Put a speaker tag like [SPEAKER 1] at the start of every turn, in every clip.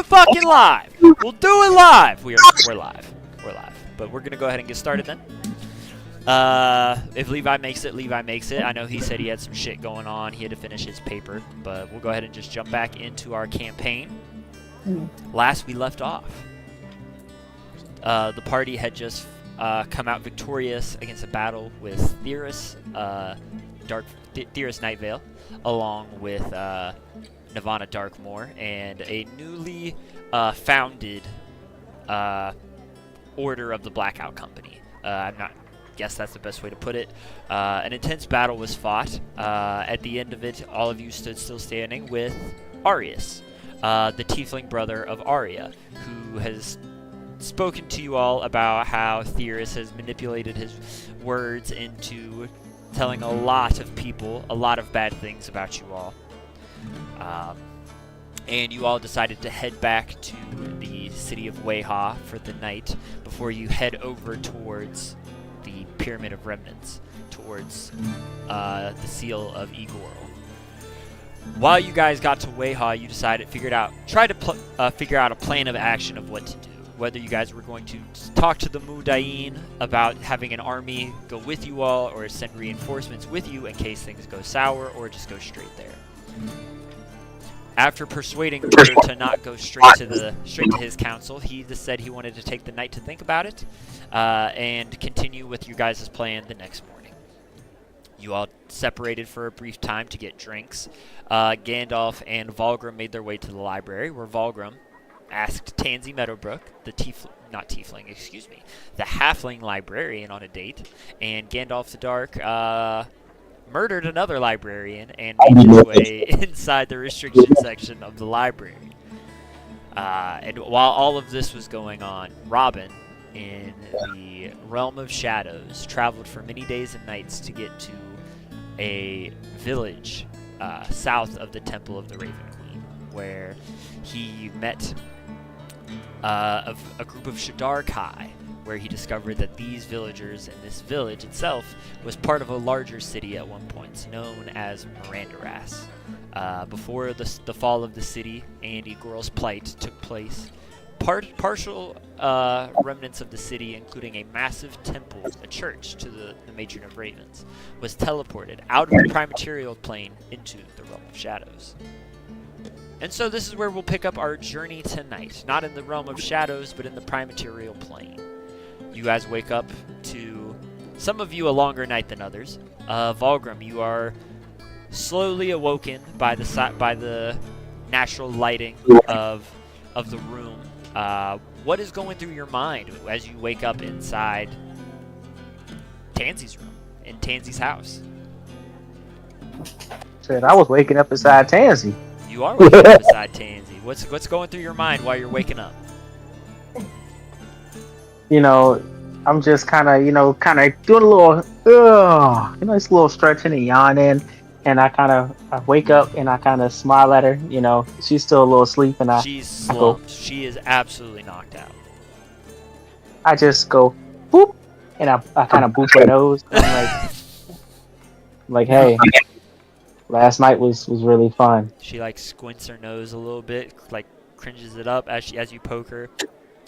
[SPEAKER 1] fucking live. We'll do it live. We're live. We're live. But we're gonna go ahead and get started then. If Levi makes it, Levi makes it. I know he said he had some shit going on. He had to finish his paper, but we'll go ahead and just jump back into our campaign. Last we left off, the party had just come out victorious against a battle with Theris, Theris Nightvale, along with Navana Darkmoor, and a newly founded Order of the Blackout Company. Guess that's the best way to put it. An intense battle was fought. At the end of it, all of you stood still standing with Arius, the tiefling brother of Arya, who has spoken to you all about how Theris has manipulated his words into telling a lot of people a lot of bad things about you all. And you all decided to head back to the city of Weha for the night before you head over towards the Pyramid of Remnants, towards the Seal of Igor. While you guys got to Weha, you tried to figure out a plan of action of what to do. Whether you guys were going to talk to the Mudain about having an army go with you all, or send reinforcements with you in case things go sour, or just go straight there. After persuading Murder to not go straight to his council, he just said he wanted to take the night to think about it, and continue with your guys' plan the next morning. You all separated for a brief time to get drinks. Gandalf and Volgrim made their way to the library, where Volgrim asked Tansy Meadowbrook, the halfling librarian, on a date, and Gandalf the Dark murdered another librarian and made his way inside the restriction section of the library. And while all of this was going on, Robin, in the Realm of Shadows, traveled for many days and nights to get to a village south of the Temple of the Raven Queen, where he met a group of Shadar Kai, where he discovered that these villagers and this village itself was part of a larger city at one point, known as Mirandaras. Before the fall of the city and Igorl's plight took place, partial remnants of the city, including a massive temple, a church to the Matron of Ravens, was teleported out of the Primaterial plane into the Realm of Shadows. And so this is where we'll pick up our journey tonight, not in the Realm of Shadows, but in the Primaterial plane. You guys wake up to, some of you, a longer night than others. Volgrim, you are slowly awoken by the natural lighting of the room. What is going through your mind as you wake up inside Tansy's room, in Tansy's house?
[SPEAKER 2] Said I was waking up inside Tansy.
[SPEAKER 1] You are waking up inside Tansy. What's going through your mind while you're waking up?
[SPEAKER 2] I'm just kind of doing a little, it's a little stretching and yawning, and I wake up and I kind of smile at her. She's still a little asleep, and
[SPEAKER 1] she's slumped. She is absolutely knocked out.
[SPEAKER 2] I just go, boop, and I kind of boop her nose. I'm like, hey, last night was really fun.
[SPEAKER 1] She squints her nose a little bit, cringes it up as you poke her.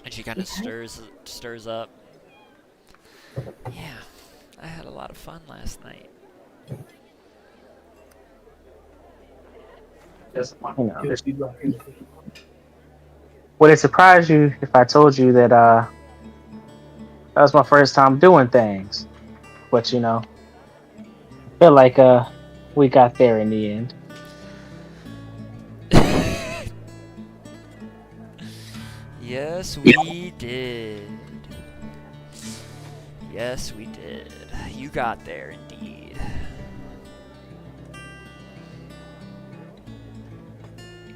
[SPEAKER 1] And she kind of stirs up. Yeah, I had a lot of fun last night.
[SPEAKER 2] Would it surprise you if I told you that that was my first time doing things? But I feel like we got there in the end.
[SPEAKER 1] Yes, we did. Yes, we did. You got there, indeed.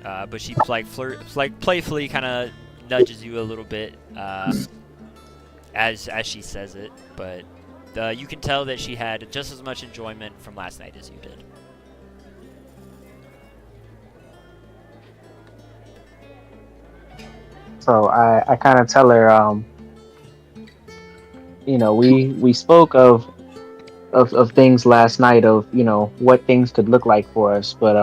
[SPEAKER 1] But she playfully kind of nudges you a little bit as she says it. But you can tell that she had just as much enjoyment from last night as you did.
[SPEAKER 2] So I kind of tell her, we spoke of things last night, of what things could look like for us, but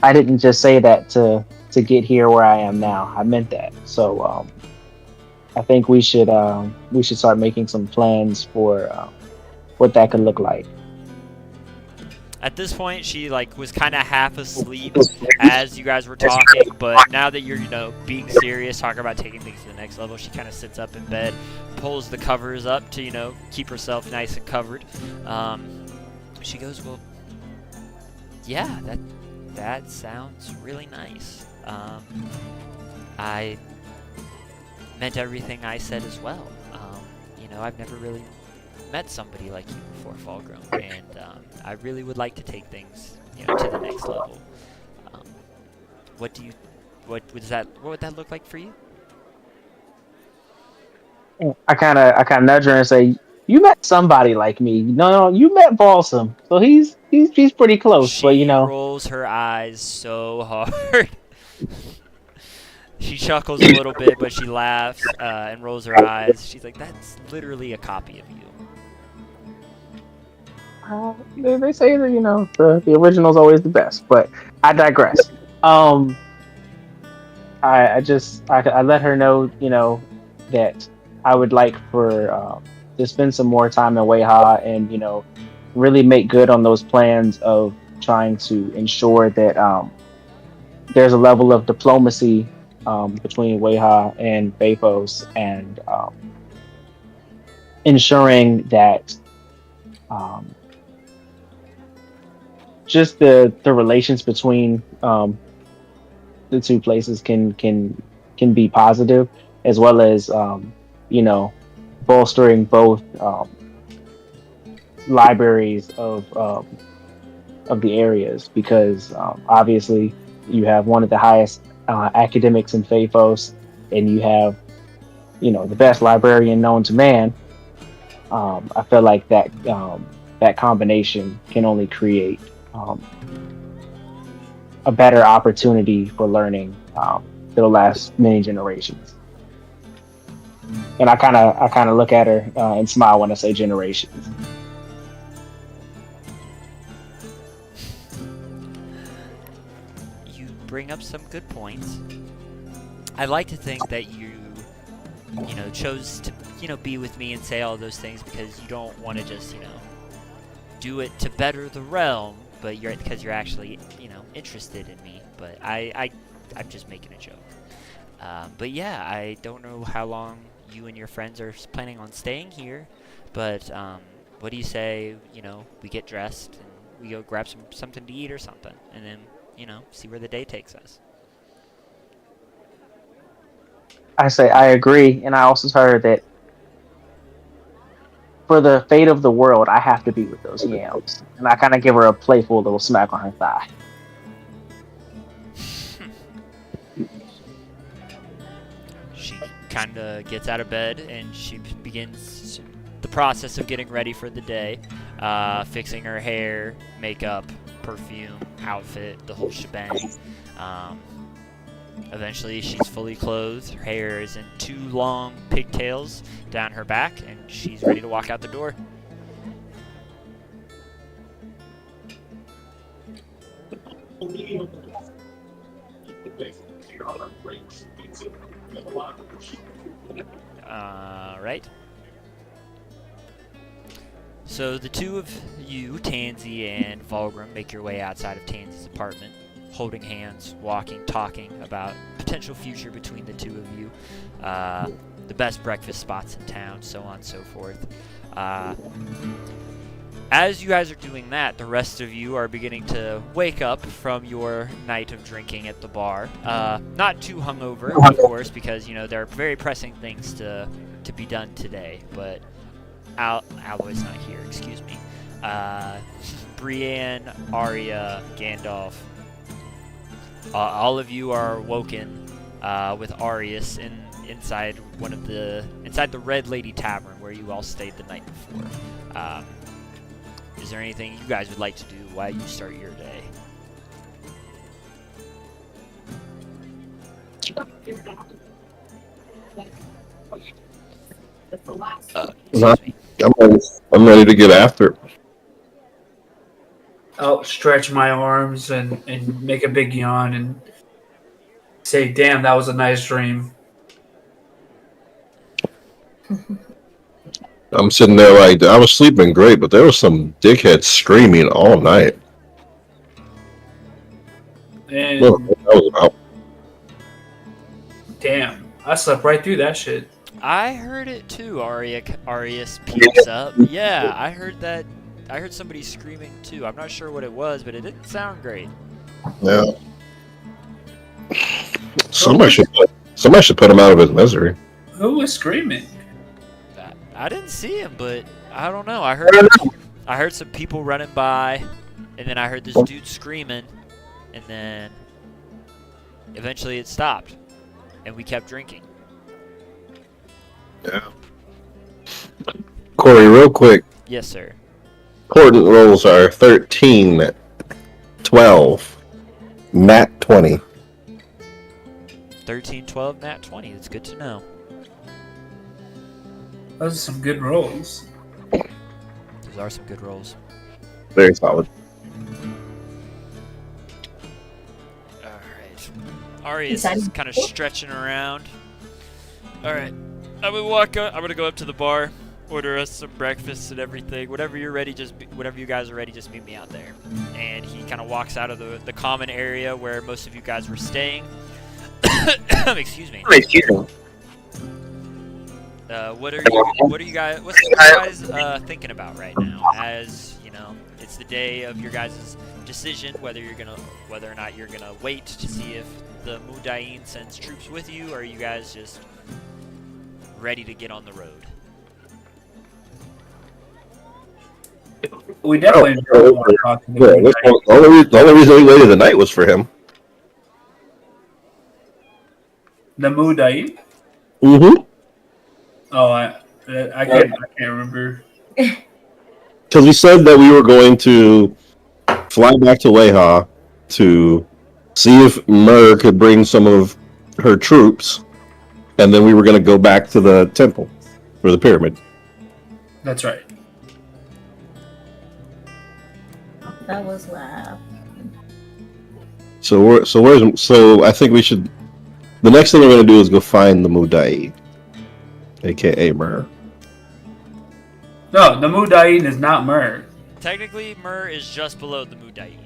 [SPEAKER 2] I didn't just say that to to get here where I am now. I meant that. So I think we should start making some plans for what that could look like.
[SPEAKER 1] At this point, she like was kind of half asleep as you guys were talking, but now that you're being serious, talking about taking things to the next level, she kind of sits up in bed, pulls the covers up to keep herself nice and covered. She goes, well, yeah, that sounds really nice. I meant everything I said as well. I've never really met somebody like you before, Fulgrim, and I really would like to take things, to the next level. What would that look like for you?
[SPEAKER 2] I kind of nudge her and say, "You met somebody like me. No, you met Balsam, so he's pretty close."
[SPEAKER 1] She
[SPEAKER 2] But
[SPEAKER 1] rolls her eyes so hard. She chuckles a little bit, but she laughs and rolls her eyes. She's like, "That's literally a copy of you."
[SPEAKER 2] they say that the original's always the best. But I digress. I let her know that I would like for to spend some more time in Weha and really make good on those plans of trying to ensure that there's a level of diplomacy between Weha and Bafos, and ensuring that just the relations between the two places can be positive, as well as bolstering both libraries of the areas, because obviously you have one of the highest academics in Phastos, and you have the best librarian known to man. I feel like that combination can only create a better opportunity for learning that'll last many generations. And I kind of look at her and smile when I say generations.
[SPEAKER 1] You bring up some good points. I like to think that you chose to be with me and say all those things because you don't want to just do it to better the realm, but because you're actually interested in me. But I'm just making a joke. But yeah, I don't know how long you and your friends are planning on staying here, but what do you say we get dressed and we go grab something to eat or something, and then see where the day takes us.
[SPEAKER 2] I say I agree, and I also heard that for the fate of the world, I have to be with those yams. And I kind of give her a playful little smack on her thigh.
[SPEAKER 1] She kind of gets out of bed and she begins the process of getting ready for the day, fixing her hair, makeup, perfume, outfit, the whole shebang. Eventually, she's fully clothed. Her hair is in 2 long pigtails down her back, and she's ready to walk out the door. Right. So the two of you, Tansy and Fulgrim, make your way outside of Tansy's apartment, holding hands, walking, talking about potential future between the two of you, the best breakfast spots in town, so on and so forth. As you guys are doing that, the rest of you are beginning to wake up from your night of drinking at the bar. Not too hungover, of course, because there are very pressing things to be done today, but Aloy's not here, excuse me. Brienne, Arya, Gandalf, all of you are woken with Arius inside the Red Lady Tavern where you all stayed the night before. Is there anything you guys would like to do while you start your day? Excuse me.
[SPEAKER 3] I'm ready to get after it.
[SPEAKER 4] I'll stretch my arms and make a big yawn and Say, damn, that was a nice dream.
[SPEAKER 3] I'm sitting there like I was sleeping great, but there was some dickhead screaming all night.
[SPEAKER 4] And
[SPEAKER 3] Well, that was about.
[SPEAKER 4] damn, I slept right through that shit.
[SPEAKER 1] I heard it too, Arius peeps up. Yeah, I heard that. I heard somebody screaming too. I'm not sure what it was, but it didn't sound great.
[SPEAKER 3] Yeah. Somebody should put him out of his misery.
[SPEAKER 4] Who was screaming?
[SPEAKER 1] I didn't see him, but I don't know. I heard some people running by, and then I heard this dude screaming, and then eventually it stopped, and we kept drinking.
[SPEAKER 3] Yeah. Corey, real quick.
[SPEAKER 1] Yes, sir.
[SPEAKER 3] Important rolls are 13, 12, nat 20.
[SPEAKER 1] 13, 12, nat 20. That's good to know.
[SPEAKER 4] Those are some good rolls.
[SPEAKER 1] Those are some good rolls.
[SPEAKER 3] Very solid.
[SPEAKER 1] Alright. Arius is kind of stretching around. Alright. I'm gonna go up to the bar, order us some breakfast and everything. Whenever you're ready, whenever you guys are ready, just meet me out there. And he kind of walks out of the common area where most of you guys were staying. Excuse me. What's you guys thinking about right now? As you know, it's the day of your guys' decision whether or not you're gonna wait to see if the Mudain sends troops with you, or are you guys just ready to get on the road?
[SPEAKER 4] We definitely don't want to talk to
[SPEAKER 3] Yeah, the only reason we waited the night was for him.
[SPEAKER 4] the Mudain.
[SPEAKER 3] Mm-hmm.
[SPEAKER 4] Oh, I can't remember.
[SPEAKER 3] Because we said that we were going to fly back to Leha to see if Mer could bring some of her troops, and then we were going to go back to the temple for the pyramid.
[SPEAKER 4] That's right.
[SPEAKER 5] That was loud.
[SPEAKER 3] So I think we should. The next thing we're going to do is go find the Mudai, aka Mer.
[SPEAKER 4] No, the Mudain is not Mer.
[SPEAKER 1] Technically, Mer is just below the Mudain.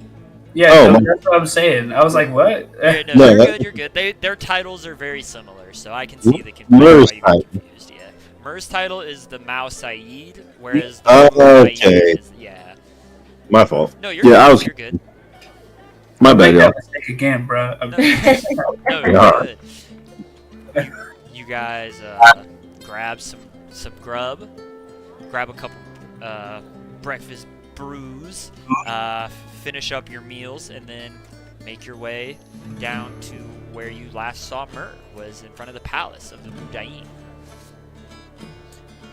[SPEAKER 4] Yeah,
[SPEAKER 3] Oh,
[SPEAKER 4] no, that's what I'm saying. I was like, what?
[SPEAKER 1] No,
[SPEAKER 3] No,
[SPEAKER 1] you're good. Their titles are very similar, so I can see the
[SPEAKER 3] Mer's
[SPEAKER 1] why you were
[SPEAKER 3] title.
[SPEAKER 1] confused. Yeah, Mer's title is the Mao Said, whereas the
[SPEAKER 3] Oh,
[SPEAKER 1] Mudain
[SPEAKER 3] okay.
[SPEAKER 1] is
[SPEAKER 3] My fault.
[SPEAKER 1] No, you're
[SPEAKER 3] Yeah,
[SPEAKER 1] good.
[SPEAKER 3] I was.
[SPEAKER 1] You're good.
[SPEAKER 3] My
[SPEAKER 4] Make
[SPEAKER 3] bad, y'all.
[SPEAKER 4] that mistake again, bro.
[SPEAKER 1] No, you're
[SPEAKER 3] Yeah.
[SPEAKER 1] good. You guys grab some grub, grab a couple breakfast brews, finish up your meals, and then make your way down to where you last saw Mer, was in front of the palace of the Mudain.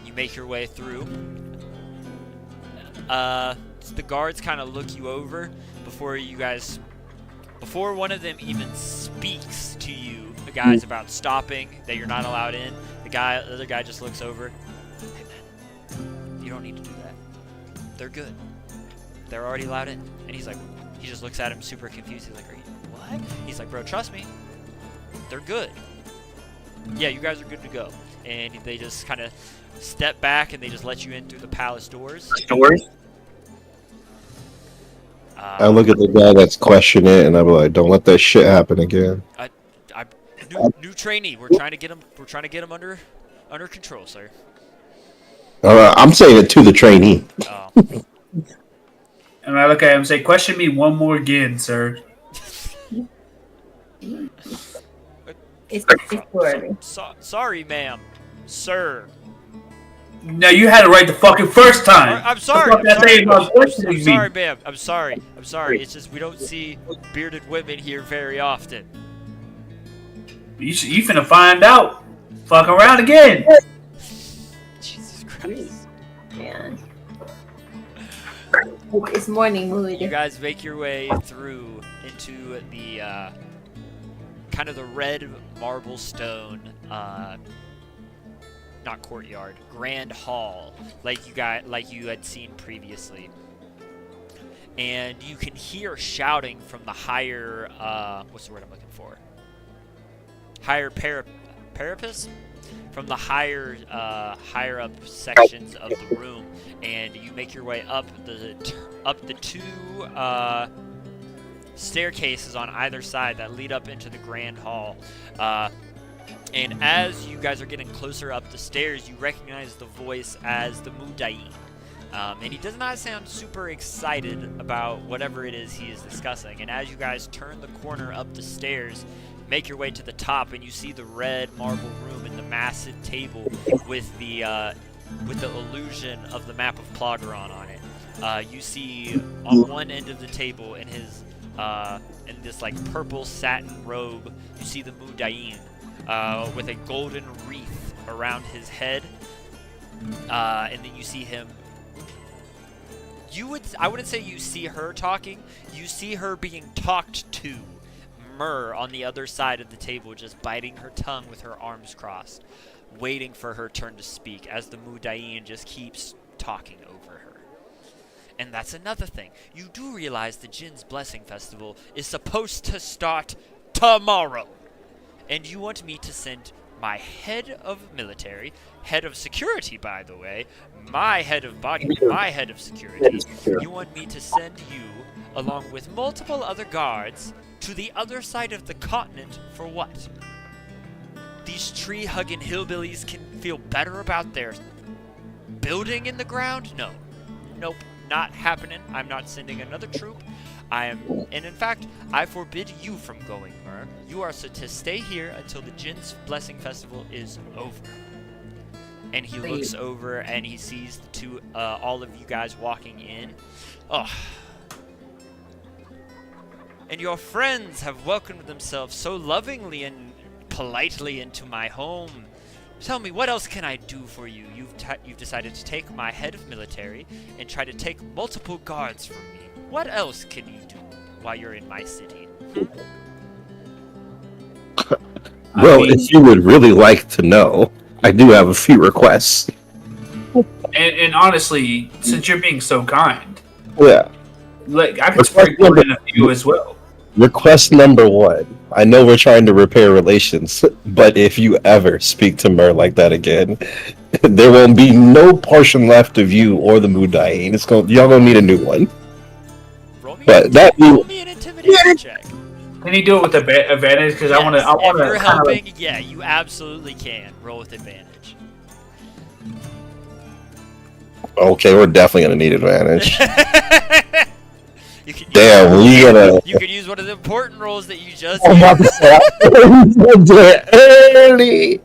[SPEAKER 1] You make your way through. The guards kind of look you over before one of them even speaks to you. The guy's about stopping, that you're not allowed in. The other guy just looks over. Hey man, you don't need to do that. They're good. They're already allowed in. And he just looks at him super confused. He's like, are you, what? He's like, bro, trust me. They're good. Yeah, you guys are good to go. And they just kind of step back and they just let you in through the palace doors.
[SPEAKER 3] I look at the guy that's questioning it, and I'm like, "Don't let that shit happen again."
[SPEAKER 1] New trainee. We're trying to get him. We're trying to get him under control, sir.
[SPEAKER 3] I'm saying it to the trainee.
[SPEAKER 1] Oh.
[SPEAKER 4] And I look at him and say, question me one more again, sir.
[SPEAKER 5] It's too early.
[SPEAKER 1] Sorry, ma'am, sir.
[SPEAKER 4] No, you had it right the fucking first time.
[SPEAKER 1] I'm sorry.
[SPEAKER 4] What the fuck that saying about questioning
[SPEAKER 1] I'm
[SPEAKER 4] me?
[SPEAKER 1] sorry, ma'am. I'm sorry. It's just we don't see bearded women here very often.
[SPEAKER 4] You finna find out. Fuck around again.
[SPEAKER 1] Jesus Christ.
[SPEAKER 5] Man. It's morning mood.
[SPEAKER 1] You guys make your way through into the kind of the red marble stone, not courtyard, grand hall, like you had seen previously. And you can hear shouting from the higher, what's the word I'm looking for? parapets from the higher up sections of the room, and you make your way up the two staircases on either side that lead up into the grand hall. And as you guys are getting closer up the stairs, you recognize the voice as the Mudain. And he does not sound super excited about whatever it is he is discussing. And as you guys turn the corner up the stairs, make your way to the top, and you see the red marble room and the massive table with the illusion of the map of Plogaron on it. You see on one end of the table in his in this like purple satin robe, you see the Mudain with a golden wreath around his head, and then you see him. I wouldn't say you see her talking. You see her being talked to. Myr on the other side of the table, just biting her tongue with her arms crossed, waiting for her turn to speak as the Mudain just keeps talking over her. And that's another thing. You do realize the Jin's Blessing Festival is supposed to start tomorrow. And you want me to send my head of military, head of security, by the way, my head of body, my head of security. You want me to send you, along with multiple other guards, to the other side of the continent for what? These tree-hugging hillbillies can feel better about their building in the ground? No. Nope. Not happening. I'm not sending another troop. And in fact, I forbid you from going, Myr. You are to stay here until the Jin's Blessing Festival is over. And he looks over and he sees the two, all of you guys walking in. Oh. And your friends have welcomed themselves so lovingly and politely into my home. Tell me, what else can I do for you? You've decided to take my head of military and try to take multiple guards from me. What else can you do while you're in my city?
[SPEAKER 3] Well, if you would really like to know, I do have a few requests.
[SPEAKER 4] And honestly, since you're being so kind,
[SPEAKER 3] Yeah.
[SPEAKER 4] like I could sprinkle in a few as well.
[SPEAKER 3] Request number 1. I know we're trying to repair relations, but if you ever speak to Myr like that again, there won't be no portion left of you or the Mudain. Y'all gonna need a new one.
[SPEAKER 1] Roll me,
[SPEAKER 3] But
[SPEAKER 1] roll me an intimidation check.
[SPEAKER 4] Can you do it with advantage? Because I want to.
[SPEAKER 1] If you're helping, yeah, you absolutely can. Roll with advantage.
[SPEAKER 3] Okay, we're definitely gonna need advantage.
[SPEAKER 1] You can
[SPEAKER 3] Damn, we gotta.
[SPEAKER 1] You could use one of the important rolls that you just
[SPEAKER 3] I'm about to say, I'm gonna do it early.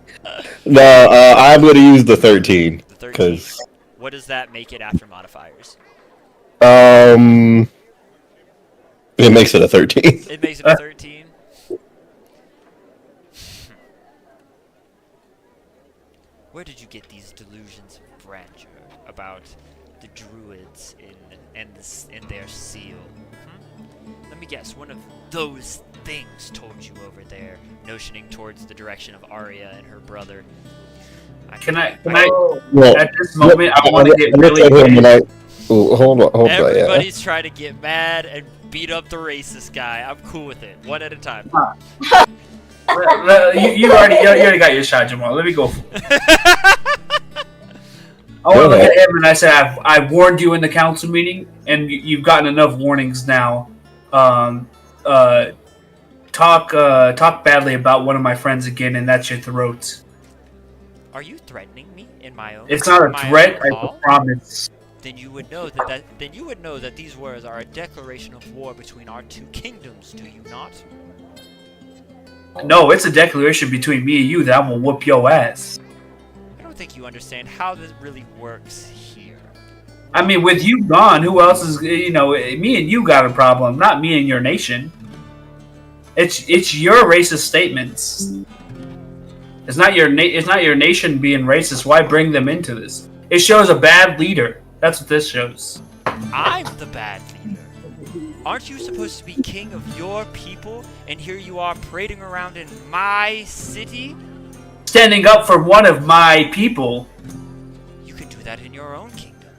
[SPEAKER 3] No, I'm gonna use the 13.
[SPEAKER 1] The 13.
[SPEAKER 3] Cause
[SPEAKER 1] What does that make it after modifiers?
[SPEAKER 3] it makes it a 13.
[SPEAKER 1] It makes it a 13. Where did you get these delusions of grandeur about the druids in their seal? Let me guess, one of those things told you over there, notioning towards the direction of Arya and her brother.
[SPEAKER 4] Can I?
[SPEAKER 3] Well,
[SPEAKER 4] At this moment, I want to get really.
[SPEAKER 3] Hold on. Yeah.
[SPEAKER 1] Everybody's trying to get mad and beat up the racist guy. I'm cool with it. One at a time.
[SPEAKER 4] You already got your shot, Jamal. Let me go. I want to look at him and I say, I warned you in the council meeting, and you've gotten enough warnings now. Talk badly about one of my friends again, and that's your throat.
[SPEAKER 1] Are you threatening me in my own?
[SPEAKER 4] It's not a threat. It's a promise.
[SPEAKER 1] Then you would know that these words are a declaration of war between our two kingdoms. Do you not?
[SPEAKER 4] No, it's a declaration between me and you that I'm gonna whoop your ass.
[SPEAKER 1] I don't think you understand how this really works here.
[SPEAKER 4] I mean, with you gone, who else is? Me and you got a problem, not me and your nation. It's your racist statements. It's not your nation being racist. Why bring them into this? It shows a bad leader. That's what this shows.
[SPEAKER 1] I'm the bad leader. Aren't you supposed to be king of your people? And here you are parading around in my city?
[SPEAKER 4] Standing up for one of my people.
[SPEAKER 1] You can do that in your own kingdom.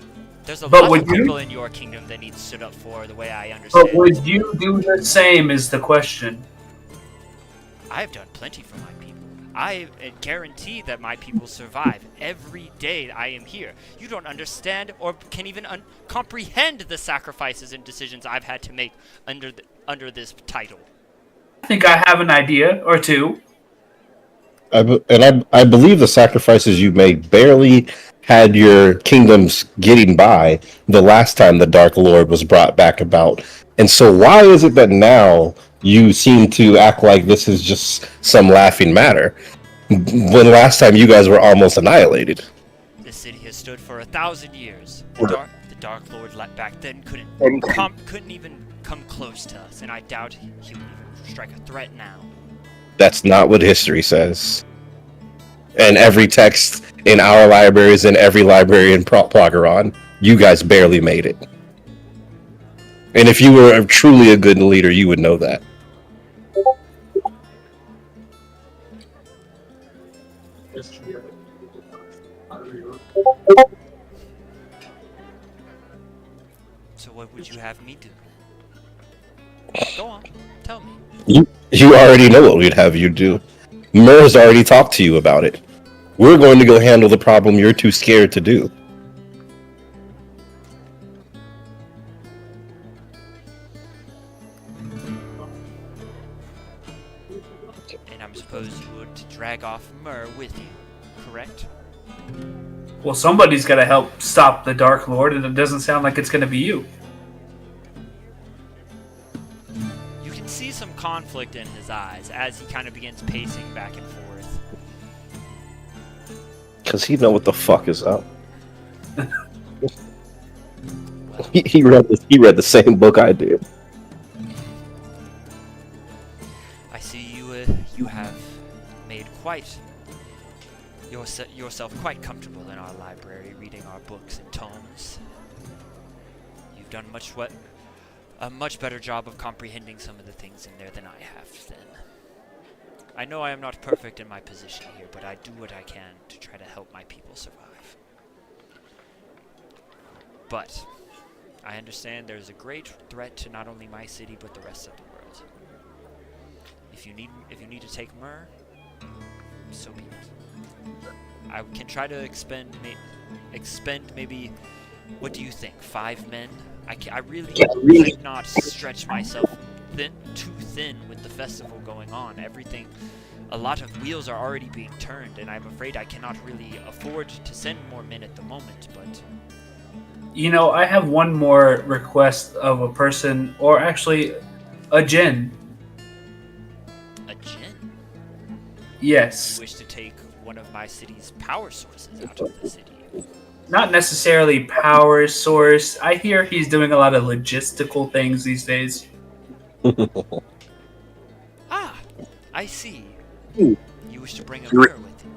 [SPEAKER 1] There's a lot of people in your kingdom that need stood up for, the way I understand.
[SPEAKER 4] But would you do the same is the question.
[SPEAKER 1] I have done plenty for my people. I guarantee that my people survive every day I am here. You don't understand or can even comprehend the sacrifices and decisions I've had to make under this title.
[SPEAKER 4] I think I have an idea or two.
[SPEAKER 3] I believe the sacrifices you made barely had your kingdoms getting by the last time the Dark Lord was brought back about. And so why is it that now you seem to act like this is just some laughing matter, when last time you guys were almost annihilated?
[SPEAKER 1] This city has stood for 1,000 years. The Dark Lord back then couldn't even come close to us, and I doubt he would even strike a threat now.
[SPEAKER 3] That's not what history says. And every text in our libraries and every library in Plogeron, you guys barely made it. And if you were truly a good leader, you would know that.
[SPEAKER 1] So what would you have me do? Go on, tell me.
[SPEAKER 3] You already know what we'd have you do. Mur's already talked to you about it. We're going to go handle the problem you're too scared to do.
[SPEAKER 1] And I'm supposed you were to drag off Mur with you, correct?
[SPEAKER 4] Well, somebody's got to help stop the Dark Lord, and it doesn't sound like it's going to be you.
[SPEAKER 1] You can see some conflict in his eyes as he kind of begins pacing back and forth.
[SPEAKER 3] Because he know what the fuck is up. he read the same book I did.
[SPEAKER 1] I see you have made yourself quite comfortable in our library, reading our books and tomes. You've done a much better job of comprehending some of the things in there than I have then. I know I am not perfect in my position here, but I do what I can to try to help my people survive. But I understand there is a great threat to not only my city, but the rest of the world. If you need to take Mur, so be it. I can try to expend maybe, what do you think, 5 men? I really cannot stretch myself too thin with the festival going on. A lot of wheels are already being turned, and I'm afraid I cannot really afford to send more men at the moment, but...
[SPEAKER 4] You know, I have one more request of a person, or actually, a djinn.
[SPEAKER 1] A djinn?
[SPEAKER 4] Yes.
[SPEAKER 1] You wish to take one of my city's power sources out of the city?
[SPEAKER 4] Not necessarily power source. I hear he's doing a lot of logistical things these days.
[SPEAKER 1] Ah, I see. You wish to bring a mirror with you?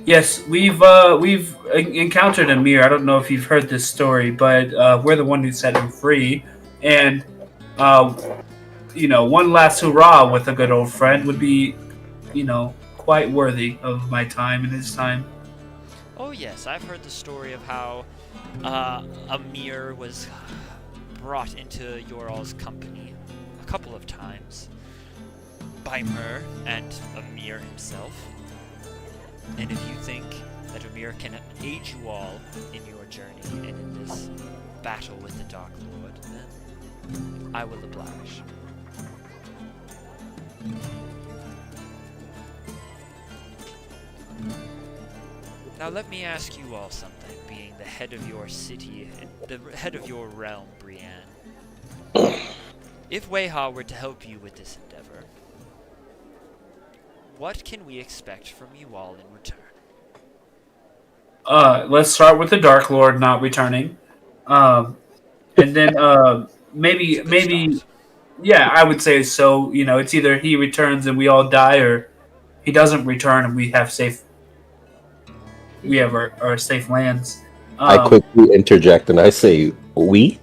[SPEAKER 4] Yes, we've encountered Amir. I don't know if you've heard this story, but we're the one who set him free. And one last hurrah with a good old friend would be, quite worthy of my time and his time.
[SPEAKER 1] Oh yes, I've heard the story of how Amir was brought into your all's company a couple of times by Mur and Amir himself. And if you think that Amir can aid you all in your journey and in this battle with the Dark Lord, then I will oblige. Now let me ask you all something, being the head of your city and the head of your realm, Brienne. If Weha were to help you with this endeavor, what can we expect from you all in return?
[SPEAKER 4] Let's start with the Dark Lord not returning. And then maybe yeah, I would say so. It's either he returns and we all die, or he doesn't return and we have our safe lands.
[SPEAKER 3] I quickly interject and I say, "We,"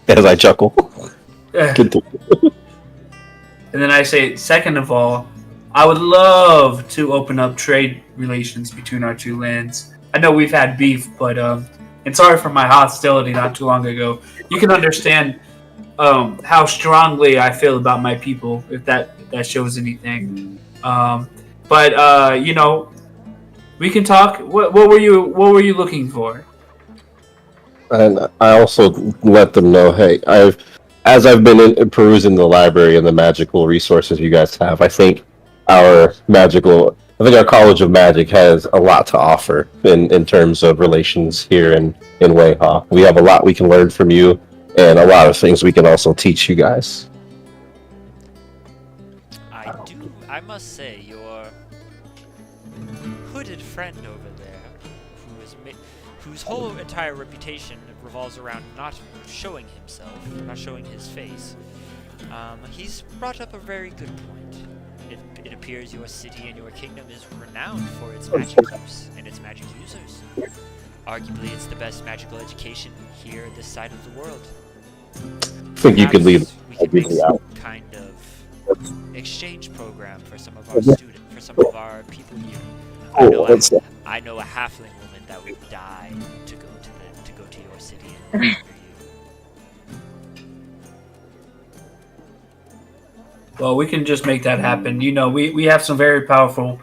[SPEAKER 3] as I chuckle.
[SPEAKER 4] And then I say, second of all, I would love to open up trade relations between our two lands. I know we've had beef, but and sorry for my hostility not too long ago. You can understand how strongly I feel about my people, if that shows anything. But you know, we can talk. What were you looking for?
[SPEAKER 3] And I also let them know, hey, as I've been perusing the library and the magical resources you guys have, I think our College of Magic has a lot to offer in terms of relations here in Weiha. We have a lot we can learn from you, and a lot of things we can also teach you guys.
[SPEAKER 1] I must say, your hooded friend over there, whose whole entire reputation revolves around not showing himself, not showing his face, he's brought up a very good point. It appears your city and your kingdom is renowned for its magic use and its magic users. Arguably, it's the best magical education here this side of the world.
[SPEAKER 3] I think you could leave.
[SPEAKER 1] We could make some kind of exchange program for some of our students, for some of our people here. I know a halfling woman that would die to go to your city and honor you.
[SPEAKER 4] Well, we can just make that happen. You know, we have some very powerful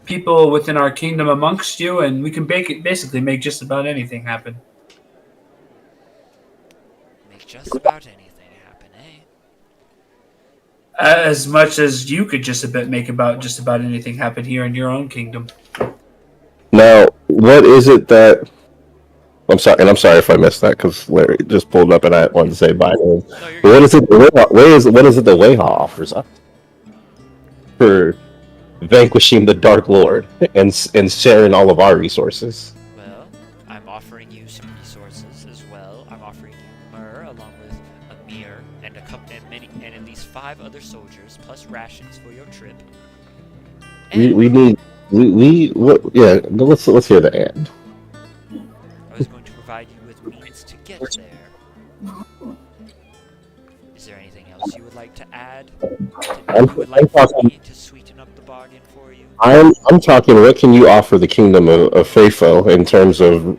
[SPEAKER 4] people within our kingdom amongst you, and we can basically make just about anything happen.
[SPEAKER 1] Make just about anything happen, eh?
[SPEAKER 4] As much as you could just about anything happen here in your own kingdom.
[SPEAKER 3] Now, what is it that... I'm sorry if I missed that, because Larry just pulled up and I wanted to say bye to him. But what is it that Weiha offers us for vanquishing the Dark Lord and sharing all of our resources?
[SPEAKER 1] Well, I'm offering you some resources as well. I'm offering you Myrrh along with Amir and at least 5 other soldiers, plus rations for your trip. And
[SPEAKER 3] let's hear the end.
[SPEAKER 1] I was going to provide you with means to get there. Is there anything else you would like to add? You would like for me to sweeten up the bargain for you?
[SPEAKER 3] I'm talking, what can you offer the kingdom of Faefo in terms of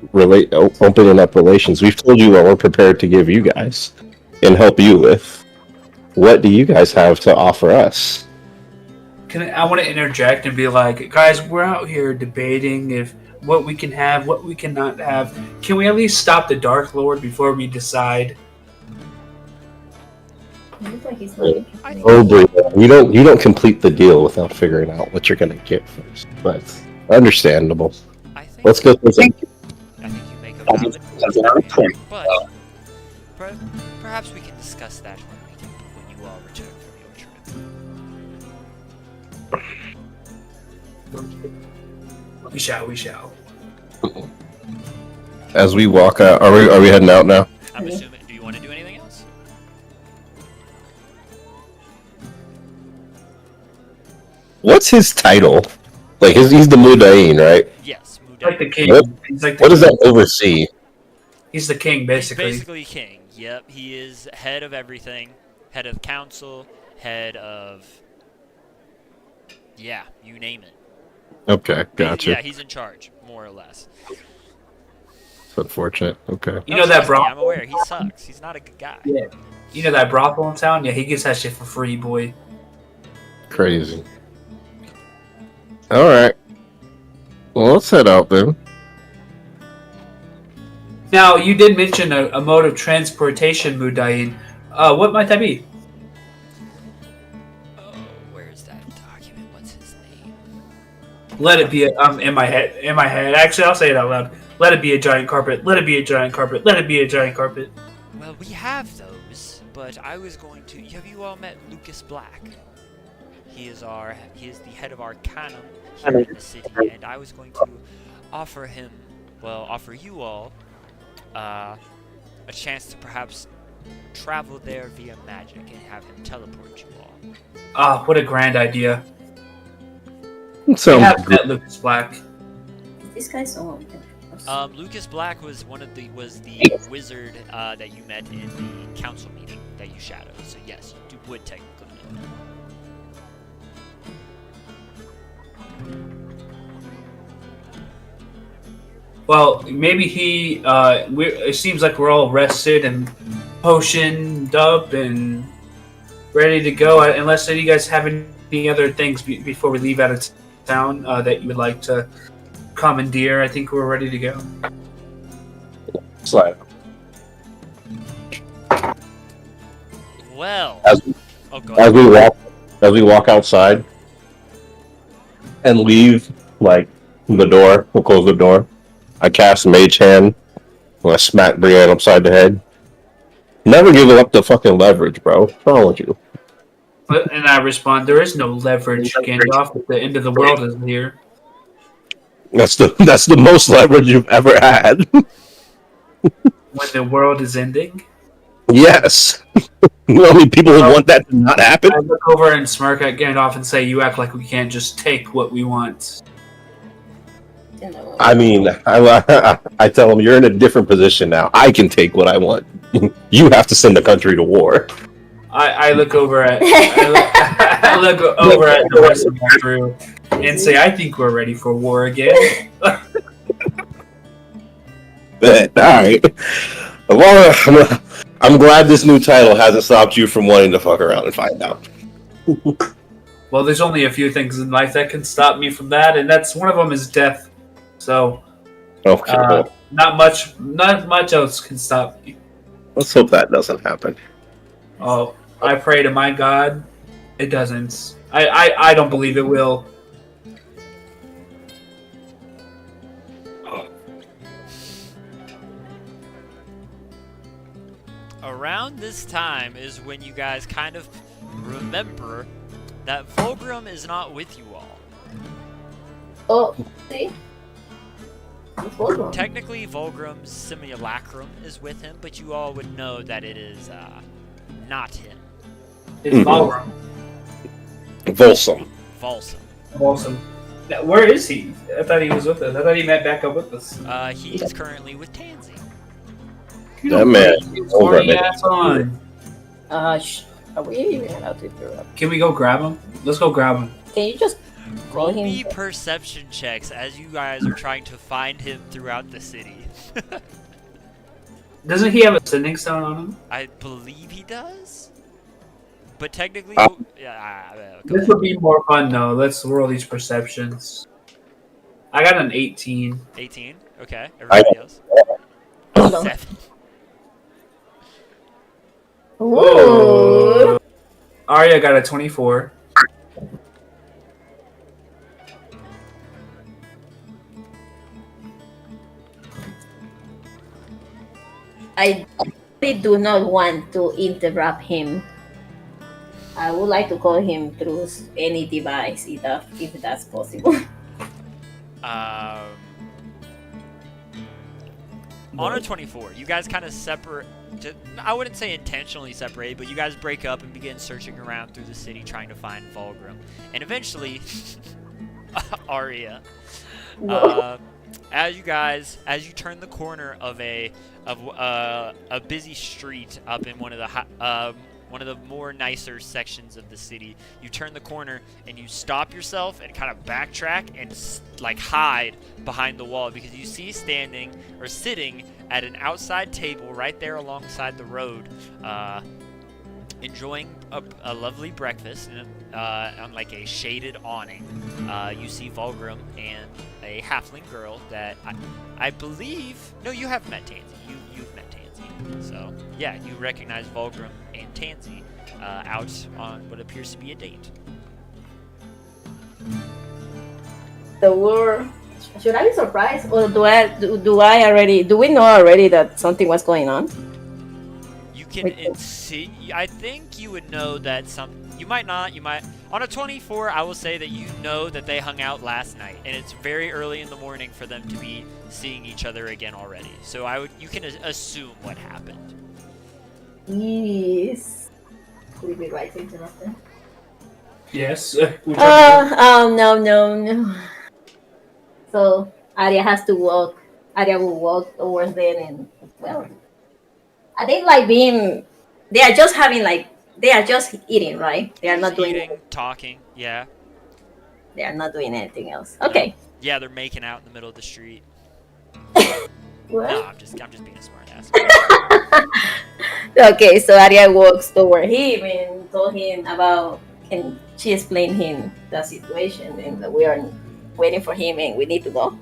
[SPEAKER 3] opening up relations? We've told you what we're prepared to give you guys and help you with. What do you guys have to offer us?
[SPEAKER 4] I want to interject and be like, guys, we're out here debating if what we can have, what we cannot have. Can we at least stop the Dark Lord before we decide?
[SPEAKER 3] Oh, you don't complete the deal without figuring out what you're gonna get first. But understandable. Let's go.
[SPEAKER 1] I think you make a valid point, but perhaps we can discuss that when you all return from your trip.
[SPEAKER 4] We shall.
[SPEAKER 3] As we walk out, are we heading out now?
[SPEAKER 1] I'm assuming. Do you want to do anything else?
[SPEAKER 3] What's his title? Like, he's the Mudain, right?
[SPEAKER 1] Yes, Mudain.
[SPEAKER 4] Like the king.
[SPEAKER 3] What does that oversee?
[SPEAKER 4] He's the king, basically.
[SPEAKER 1] He's basically king. Yep, he is head of everything. Head of council. Head of... Yeah, you name it.
[SPEAKER 3] Okay, gotcha.
[SPEAKER 1] Yeah, he's in charge, more or less.
[SPEAKER 3] It's unfortunate. Okay.
[SPEAKER 4] You know that brothel?
[SPEAKER 1] I'm aware. He sucks. He's not a good guy.
[SPEAKER 4] Yeah. You know that brothel in town? Yeah, he gets that shit for free, boy.
[SPEAKER 3] Crazy. All right. Well, let's head out then.
[SPEAKER 4] Now, you did mention a mode of transportation, Mudain. What might that be? Let it be in my head. Actually, I'll say it out loud. Let it be a giant carpet. Let it be a giant carpet. Let it be a giant carpet.
[SPEAKER 1] Well, we have those, but I was going to... Have you all met Lucas Black? He is the head of Arcanum here in the city, and I was going to offer you all a chance to perhaps travel there via magic and have him teleport you all.
[SPEAKER 4] Ah, what a grand idea.
[SPEAKER 3] So,
[SPEAKER 4] I have met Lucas Black.
[SPEAKER 5] This guy's so
[SPEAKER 1] Lucas Black was the wizard that you met in the council meeting that you shadowed. So yes, you would technically know.
[SPEAKER 4] Well, maybe it seems like we're all rested and potioned up and ready to go. Unless you guys have any any other things before we leave out of town that you would like to commandeer? I think we're ready to go.
[SPEAKER 3] Slide.
[SPEAKER 1] Well,
[SPEAKER 3] As,
[SPEAKER 1] oh, go
[SPEAKER 3] as
[SPEAKER 1] ahead.
[SPEAKER 3] we walk outside and leave, like the door, we'll close the door. I cast Mage Hand. I smack Brienne upside the head. Never giving up the fucking leverage, bro. What's wrong with you?
[SPEAKER 4] And I respond, there is no leverage, Gandalf. The end of the world is here.
[SPEAKER 3] That's the most leverage you've ever had.
[SPEAKER 4] When the world is ending?
[SPEAKER 3] Yes. You know how many people would want that to not happen?
[SPEAKER 4] I look over and smirk at Gandalf and say, you act like we can't just take what we want.
[SPEAKER 3] I mean, I tell them, you're in a different position now. I can take what I want. You have to send the country to war.
[SPEAKER 4] I look over at I look over at the rest of my crew and say, I think we're ready for war again.
[SPEAKER 3] Alright. Well, I'm glad this new title hasn't stopped you from wanting to fuck around and find out.
[SPEAKER 4] Well, there's only a few things in life that can stop me from that, and that's one of them is death. So,
[SPEAKER 3] Okay.
[SPEAKER 4] not much else can stop me.
[SPEAKER 3] Let's hope that doesn't happen.
[SPEAKER 4] Oh, I pray to my God, it doesn't. I don't believe it will.
[SPEAKER 1] Around this time is when you guys kind of remember that Volgrim is not with you all.
[SPEAKER 5] Oh, see? It's Volgrim.
[SPEAKER 1] Technically, Volgrim's simulacrum is with him, but you all would know that it is not him.
[SPEAKER 4] It's
[SPEAKER 3] Mhm.
[SPEAKER 4] Balram.
[SPEAKER 3] Volsum.
[SPEAKER 1] Volsum.
[SPEAKER 4] Awesome. Now, where is he? I thought he was with us. I thought he met back up with us.
[SPEAKER 1] He is currently with Tansy.
[SPEAKER 3] That man. Over
[SPEAKER 4] Horny
[SPEAKER 3] it.
[SPEAKER 4] ass on.
[SPEAKER 5] Are we even allowed to interrupt?
[SPEAKER 4] Can we go grab him? Let's go grab him.
[SPEAKER 5] Can you just call
[SPEAKER 1] Roll
[SPEAKER 5] him?
[SPEAKER 1] me perception checks as you guys are trying to find him throughout the city.
[SPEAKER 4] Doesn't he have a sending stone on him?
[SPEAKER 1] I believe he does. But technically, yeah. Go
[SPEAKER 4] This
[SPEAKER 1] ahead.
[SPEAKER 4] would be more fun though. Let's roll these perceptions. I got an 18.
[SPEAKER 1] 18. Okay. Everybody else.
[SPEAKER 5] Hold on.
[SPEAKER 1] 7.
[SPEAKER 5] Ooh.
[SPEAKER 4] Arya got a 24.
[SPEAKER 5] I really do not want to interrupt him. I would like to call him through any device, if that's possible.
[SPEAKER 1] On a 24, you guys kind of separate. I wouldn't say intentionally separate, but you guys break up and begin searching around through the city trying to find Volgrim. And eventually, Arya, as you turn the corner of a busy street up in one of the more nicer sections of the city, you turn the corner and you stop yourself and kind of backtrack and like hide behind the wall because you see sitting at an outside table right there alongside the road, enjoying a lovely breakfast on like a shaded awning. You see Volgrim and a halfling girl that I believe. No, you have met Tansy. You've met Tansy. So yeah, you recognize Volgrim and Tansy out on what appears to be a date.
[SPEAKER 5] The war. Should I be surprised, or do we know already that something was going on?
[SPEAKER 1] You can see. I think you would know that you might not. You might. On a 24, I will say that you know that they hung out last night, and it's very early in the morning for them to be seeing each other again already. So you can assume what happened.
[SPEAKER 5] Yes. Would it be right to interrupt them?
[SPEAKER 4] Yes.
[SPEAKER 5] No. So Arya has to walk. Arya will walk towards them, and well, I think they are just eating, right? They are not doing
[SPEAKER 1] Eating, talking. Yeah.
[SPEAKER 5] They are not doing anything else. Okay.
[SPEAKER 1] Yeah, they're making out in the middle of the street.
[SPEAKER 5] What?
[SPEAKER 1] No, I'm just being a smart ass.
[SPEAKER 5] Okay, so Arya walks toward him and told him about she explained him the situation, and that we are waiting for him, and we need to go.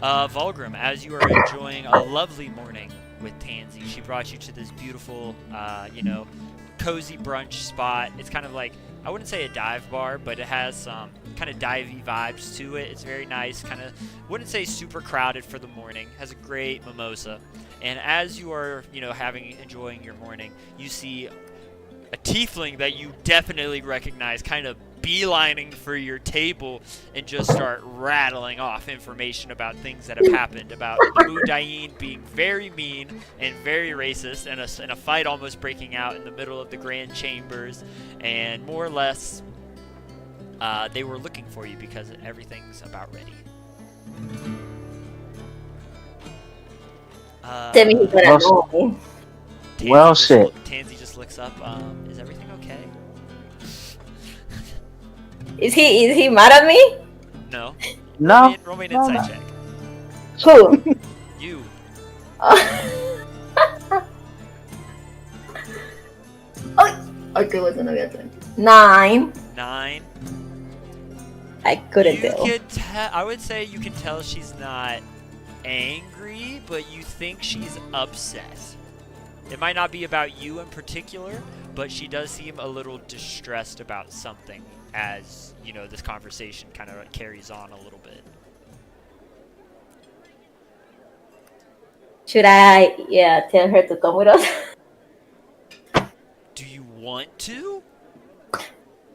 [SPEAKER 1] Volgrim, as you are enjoying a lovely morning with Tansy, she brought you to this beautiful, cozy brunch spot. It's kind of like, I wouldn't say a dive bar, but it has some kind of divey vibes to it. It's very nice, kind of, wouldn't say super crowded for the morning. Has a great mimosa. And as you are, enjoying your morning, you see a tiefling that you definitely recognize kind of beelining for your table and just start rattling off information about things that have happened, about the Mudain being very mean and very racist, and a fight almost breaking out in the middle of the grand chambers, and more or less they were looking for you because everything's about ready.
[SPEAKER 5] Tell me he's gonna know me.
[SPEAKER 1] Tansy just looks up. Is everything okay?
[SPEAKER 5] Is he mad at me?
[SPEAKER 1] No.
[SPEAKER 2] No.
[SPEAKER 1] Roll me an insight check.
[SPEAKER 5] Who?
[SPEAKER 1] You.
[SPEAKER 5] Okay, what's another one? 9.
[SPEAKER 1] 9.
[SPEAKER 5] I couldn't tell.
[SPEAKER 1] I would say you can tell she's not angry, but you think she's upset. It might not be about you in particular, but she does seem a little distressed about something as, this conversation kind of carries on a little bit.
[SPEAKER 5] Should I, tell her to come with us?
[SPEAKER 1] Do you want to?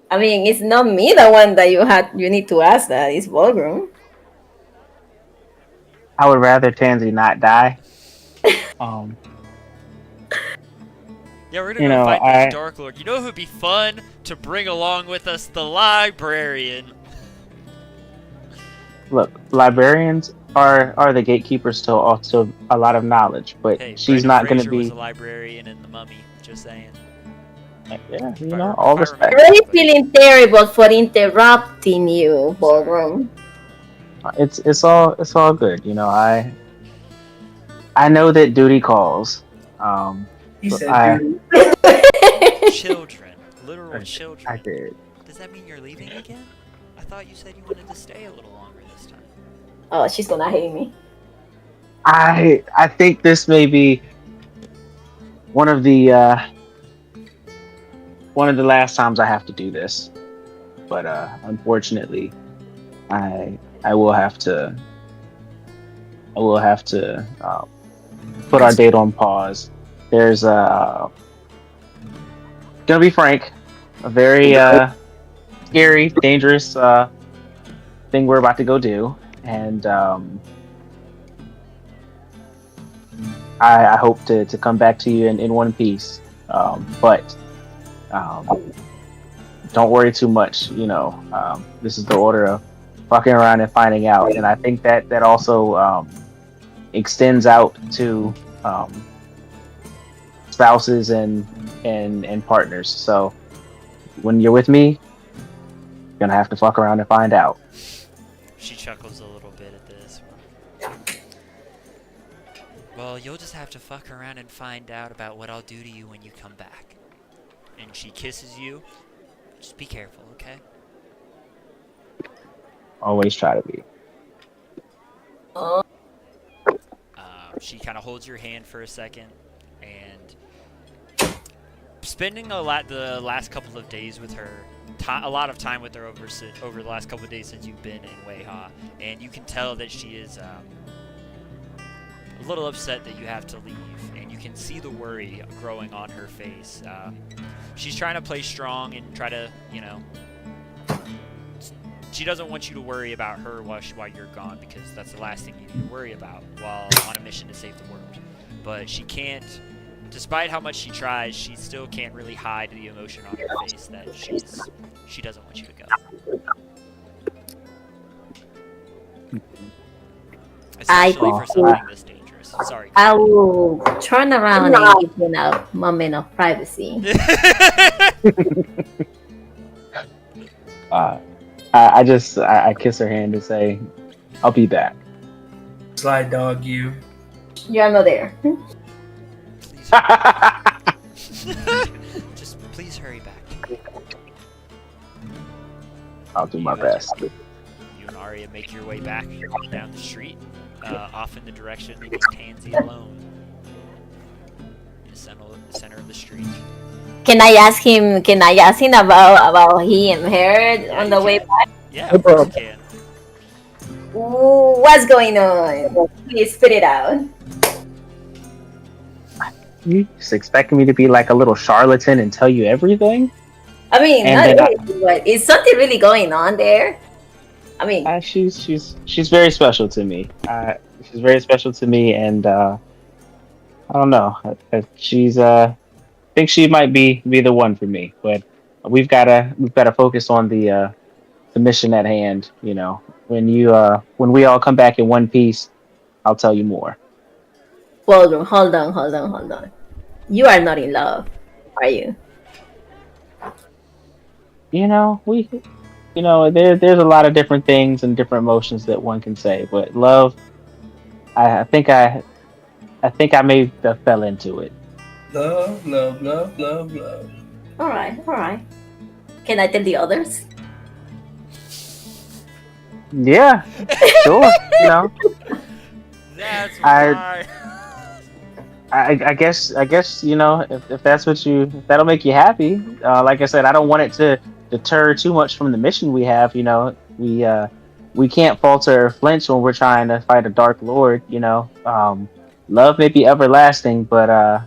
[SPEAKER 5] I mean, it's not me the one that you need to ask that. It's Volgrim.
[SPEAKER 2] I would rather Tansy not die.
[SPEAKER 1] Yeah, we're gonna go fight this Dark Lord. You know who'd be fun to bring along with us? The librarian.
[SPEAKER 2] Look, librarians are the gatekeepers to also a lot of knowledge, but
[SPEAKER 1] Hey,
[SPEAKER 2] she's
[SPEAKER 1] Brendan
[SPEAKER 2] not going to
[SPEAKER 1] Fraser
[SPEAKER 2] be.
[SPEAKER 1] was a librarian in The Mummy. Just saying.
[SPEAKER 2] Yeah, all respect.
[SPEAKER 5] I'm really feeling terrible for interrupting you, Volgrim.
[SPEAKER 2] It's all good. I know that duty calls.
[SPEAKER 4] He
[SPEAKER 2] But
[SPEAKER 4] said, dude,
[SPEAKER 1] Children. Literal children.
[SPEAKER 2] I did.
[SPEAKER 1] Does that mean you're leaving again? I thought you said you wanted to stay a little longer this time.
[SPEAKER 5] Oh, she's gonna hate me.
[SPEAKER 2] I think this may be one of the last times I have to do this, but unfortunately, I will have to put our date on pause. There's gonna be frank, a very scary, dangerous thing we're about to go do, and I hope to come back to you in one piece. But don't worry too much. This is the order of fucking around and finding out, and I think that also extends out to spouses and partners. So when you're with me, you're gonna have to fuck around and find out.
[SPEAKER 1] She chuckles a little bit at this. Well, you'll just have to fuck around and find out about what I'll do to you when you come back. And she kisses you. Just be careful, okay?
[SPEAKER 2] Always try to be.
[SPEAKER 1] She kind of holds your hand for a second, and spending the last couple of days with her, a lot of time with her over the last couple of days since you've been in Weha, and you can tell that she is a little upset that you have to leave, and you can see the worry growing on her face. She's trying to play strong and try to, she doesn't want you to worry about her while you're gone, because that's the last thing you need to worry about while on a mission to save the world. But she can't, despite how much she tries, she still can't really hide the emotion on her face that she doesn't want you to go. Especially for something this dangerous. Sorry.
[SPEAKER 5] I will turn around and give you a moment of privacy.
[SPEAKER 2] I kiss her hand and say, I'll be back.
[SPEAKER 4] slide dog you.
[SPEAKER 5] You're not there.
[SPEAKER 1] Just please hurry back.
[SPEAKER 2] I'll do my
[SPEAKER 1] You,
[SPEAKER 2] best.
[SPEAKER 1] You and Arya make your way back down the street, off in the direction of Tansy alone. In the center of the street.
[SPEAKER 5] Can I ask him? Can I ask him about he and her
[SPEAKER 1] Yeah,
[SPEAKER 5] on
[SPEAKER 1] you
[SPEAKER 5] the way
[SPEAKER 1] can.
[SPEAKER 5] back?
[SPEAKER 1] Yeah,
[SPEAKER 3] No
[SPEAKER 1] of course you
[SPEAKER 3] problem.
[SPEAKER 1] can.
[SPEAKER 5] Ooh, what's going on? Please spit it out.
[SPEAKER 2] You just expecting me to be like a little charlatan and tell you everything?
[SPEAKER 5] I mean,
[SPEAKER 2] And
[SPEAKER 5] not
[SPEAKER 2] then
[SPEAKER 5] really, but is something really going on there? I mean,
[SPEAKER 2] she's very special to me. She's very special to me, and I don't know. She's I think she might be the one for me. But we've gotta focus on the mission at hand. You know, when we all come back in one piece, I'll tell you more.
[SPEAKER 5] well, hold on. You are not in love, are you?
[SPEAKER 2] You know, there's a lot of different things and different emotions that one can say, but love, I think I may have fell into it.
[SPEAKER 4] Love, love, love, love, love.
[SPEAKER 5] All right. Can I tell the others?
[SPEAKER 2] Yeah, sure. You know,
[SPEAKER 1] That's
[SPEAKER 2] I-
[SPEAKER 1] why.
[SPEAKER 2] I guess you know if that's if that'll make you happy. Like I said, I don't want it to deter too much from the mission we have. You know, we can't falter or flinch when we're trying to fight a dark lord. You know, love may be everlasting, but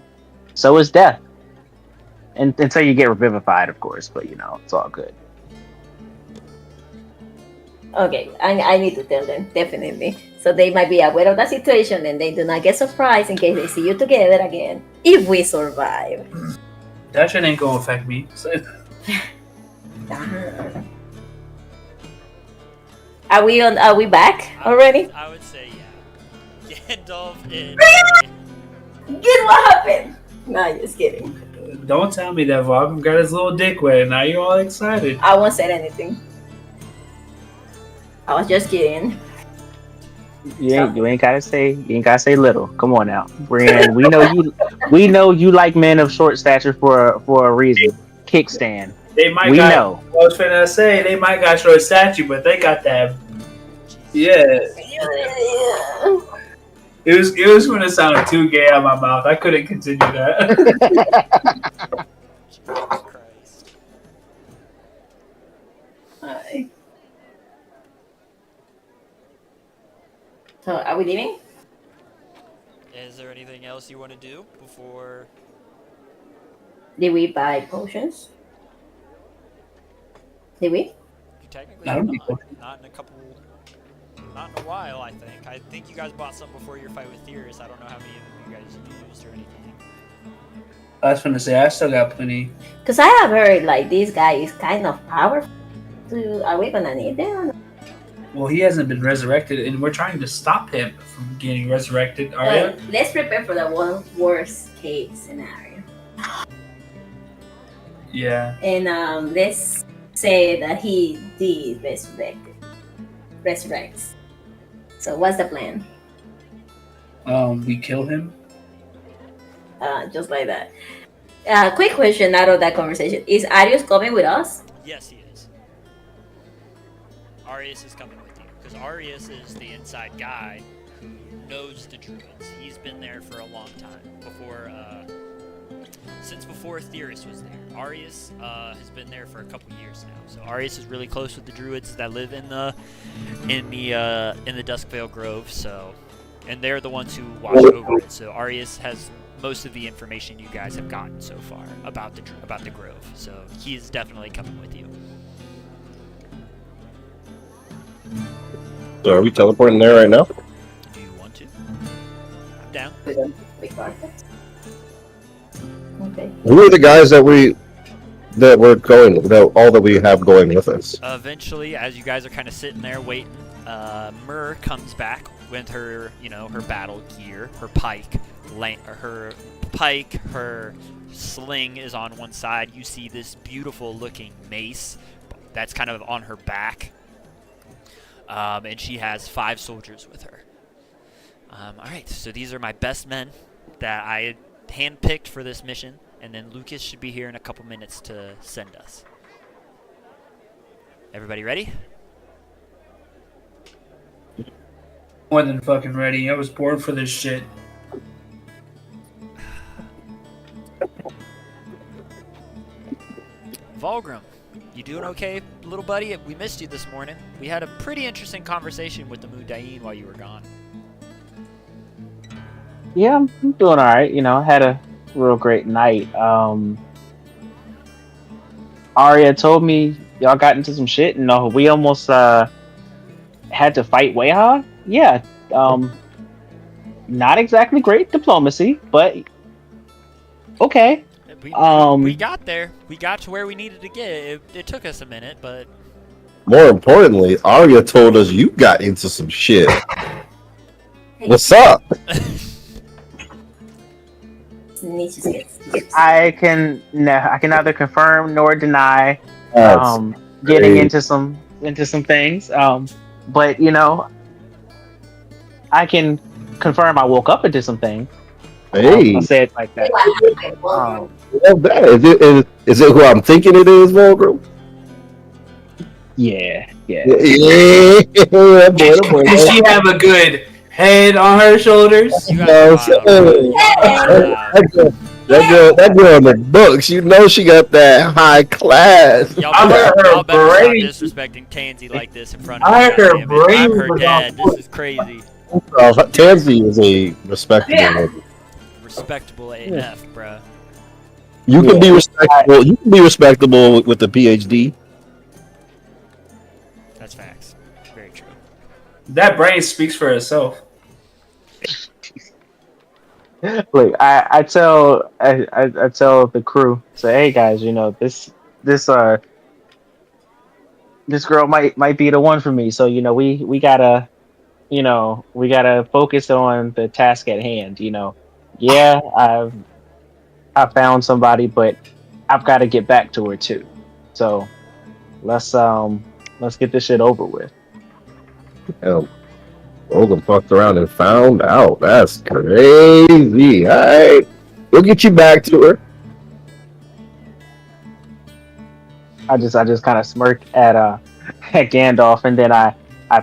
[SPEAKER 2] so is death. And until you get revivified, of course. But you know, it's all good.
[SPEAKER 5] Okay, I need to tell them definitely, so they might be aware of the situation and they do not get surprised in case they see you together again. If we survive.
[SPEAKER 4] That shit ain't gonna affect me.
[SPEAKER 5] Are we on? Are we back already?
[SPEAKER 1] I would say yeah. Gandalf and
[SPEAKER 5] Guess what happened? No, just kidding.
[SPEAKER 4] Don't tell me that Vulcan got his little dick wet. Now you're all excited.
[SPEAKER 5] I won't say anything. I was just kidding.
[SPEAKER 2] You ain't gotta say little. Come on now, Brienne. We know you like men of short stature for a reason. Kickstand.
[SPEAKER 4] They might
[SPEAKER 2] We
[SPEAKER 4] got,
[SPEAKER 2] know.
[SPEAKER 4] I was finna say they might got short statue, but they got that. Yeah, it was gonna sound too gay out my mouth. I couldn't continue that.
[SPEAKER 1] Jesus Christ.
[SPEAKER 5] Alright. So, are we leaving?
[SPEAKER 1] Is there anything else you want to do before?
[SPEAKER 5] Did we buy potions? Did we?
[SPEAKER 1] You technically
[SPEAKER 4] I
[SPEAKER 1] have
[SPEAKER 4] don't think so.
[SPEAKER 1] not in a couple. Not in a while, I think. I think you guys bought some before your fight with Theris. I don't know how many of them you guys used or anything.
[SPEAKER 4] I was finna say I still got plenty.
[SPEAKER 5] Because I have heard like this guy is kind of powerful. Are we gonna need them?
[SPEAKER 4] Well, he hasn't been resurrected, and we're trying to stop him from getting resurrected. Arya,
[SPEAKER 5] Let's prepare for the worst case scenario.
[SPEAKER 4] yeah.
[SPEAKER 5] And let's say that he did resurrect. So what's the plan?
[SPEAKER 4] We kill him.
[SPEAKER 5] Just like that. Quick question out of that conversation: is Arius coming with us?
[SPEAKER 1] Yes, he is. Arius is coming with you because Arius is the inside guy who knows the druids. He's been there for a long time since before Theris was there. Arius has been there for a couple years now. So Arius is really close with the druids that live in the Duskvale Grove. So, and they're the ones who watch over it. So Arius has most of the information you guys have gotten so far about the grove. So he is definitely coming with you.
[SPEAKER 3] So are we teleporting there right now?
[SPEAKER 1] Do you want to? I'm down.
[SPEAKER 5] Okay.
[SPEAKER 3] Who are the guys that we have going with us?
[SPEAKER 1] Eventually, as you guys are kind of sitting there waiting, Myrrh comes back with her, her battle gear, her her sling is on one side. You see this beautiful looking mace that's kind of on her back. And she has 5 soldiers with her. Alright, so these are my best men that I handpicked for this mission, and then Lucas should be here in a couple minutes to send us. Everybody ready?
[SPEAKER 4] More than fucking ready. I was bored for this shit.
[SPEAKER 1] Volgrim, you doing okay, little buddy? We missed you this morning. We had a pretty interesting conversation with the Mundain while you were gone.
[SPEAKER 2] Yeah, I'm doing all right. You know, I had a real great night. Arya told me y'all got into some shit, and we almost had to fight Weha. Yeah, not exactly great diplomacy, but okay.
[SPEAKER 1] We got there. We got to where we needed to get. It took us a minute, but
[SPEAKER 3] More importantly, Arya told us you got into some shit. What's up?
[SPEAKER 2] I can neither confirm nor deny
[SPEAKER 3] That's
[SPEAKER 2] getting
[SPEAKER 3] great.
[SPEAKER 2] into some things. But you know, I can confirm I woke up into some things.
[SPEAKER 3] Hey,
[SPEAKER 2] I'll say it like that.
[SPEAKER 3] love that. Is it who I'm thinking it is, Volgrim?
[SPEAKER 2] Yeah.
[SPEAKER 3] Yeah, boy,
[SPEAKER 4] Did she have a good head on her shoulders?
[SPEAKER 1] you guys are wild.
[SPEAKER 3] That girl in the books, you know she got that high class.
[SPEAKER 1] Y'all
[SPEAKER 4] I heard
[SPEAKER 1] better,
[SPEAKER 4] her
[SPEAKER 1] y'all better stop
[SPEAKER 4] brain.
[SPEAKER 1] disrespecting Tansy like this in front of
[SPEAKER 4] I
[SPEAKER 1] me.
[SPEAKER 4] heard her
[SPEAKER 1] goddammit. I'm
[SPEAKER 4] brain
[SPEAKER 1] her
[SPEAKER 4] was
[SPEAKER 1] dad.
[SPEAKER 4] on
[SPEAKER 1] This is crazy.
[SPEAKER 3] Tansy is a respectable lady.
[SPEAKER 1] Respectable AF, bruh.
[SPEAKER 3] You can be respectable. You can be respectable with the PhD.
[SPEAKER 1] That's facts. Very true.
[SPEAKER 4] That brain speaks for itself.
[SPEAKER 2] Look, I tell the crew, say, hey guys, you know this girl might be the one for me. So you know we gotta focus on the task at hand. You know, yeah, I found somebody, but I've got to get back to her too. So let's get this shit over with.
[SPEAKER 3] Hell, Logan fucked around and found out. That's crazy. All right, we'll get you back to her.
[SPEAKER 2] I just kind of smirk at Gandalf, and then I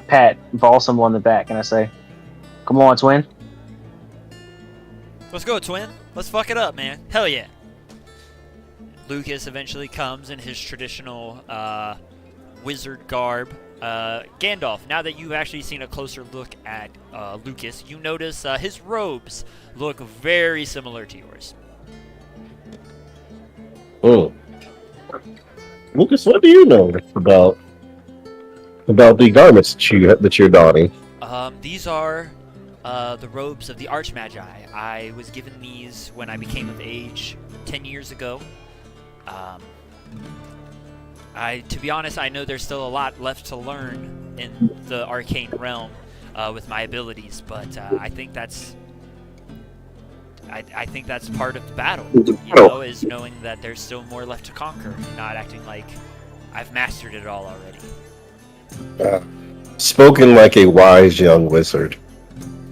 [SPEAKER 2] pat Balsam on the back and I say, "Come on, twin."
[SPEAKER 1] Let's go, twin. Let's fuck it up, man. Hell yeah. Lucas eventually comes in his traditional wizard garb. Gandalf, now that you've actually seen a closer look at Lucas, you notice his robes look very similar to yours.
[SPEAKER 3] Oh, Lucas, what do you know about the garments that you're donning?
[SPEAKER 1] These are the robes of the Archmagi. I was given these when I became of age 10 years ago. To be honest, I know there's still a lot left to learn in the arcane realm with my abilities, but I think that's part of the battle. You know, is knowing that there's still more left to conquer, not acting like I've mastered it all already.
[SPEAKER 3] Spoken like a wise young wizard.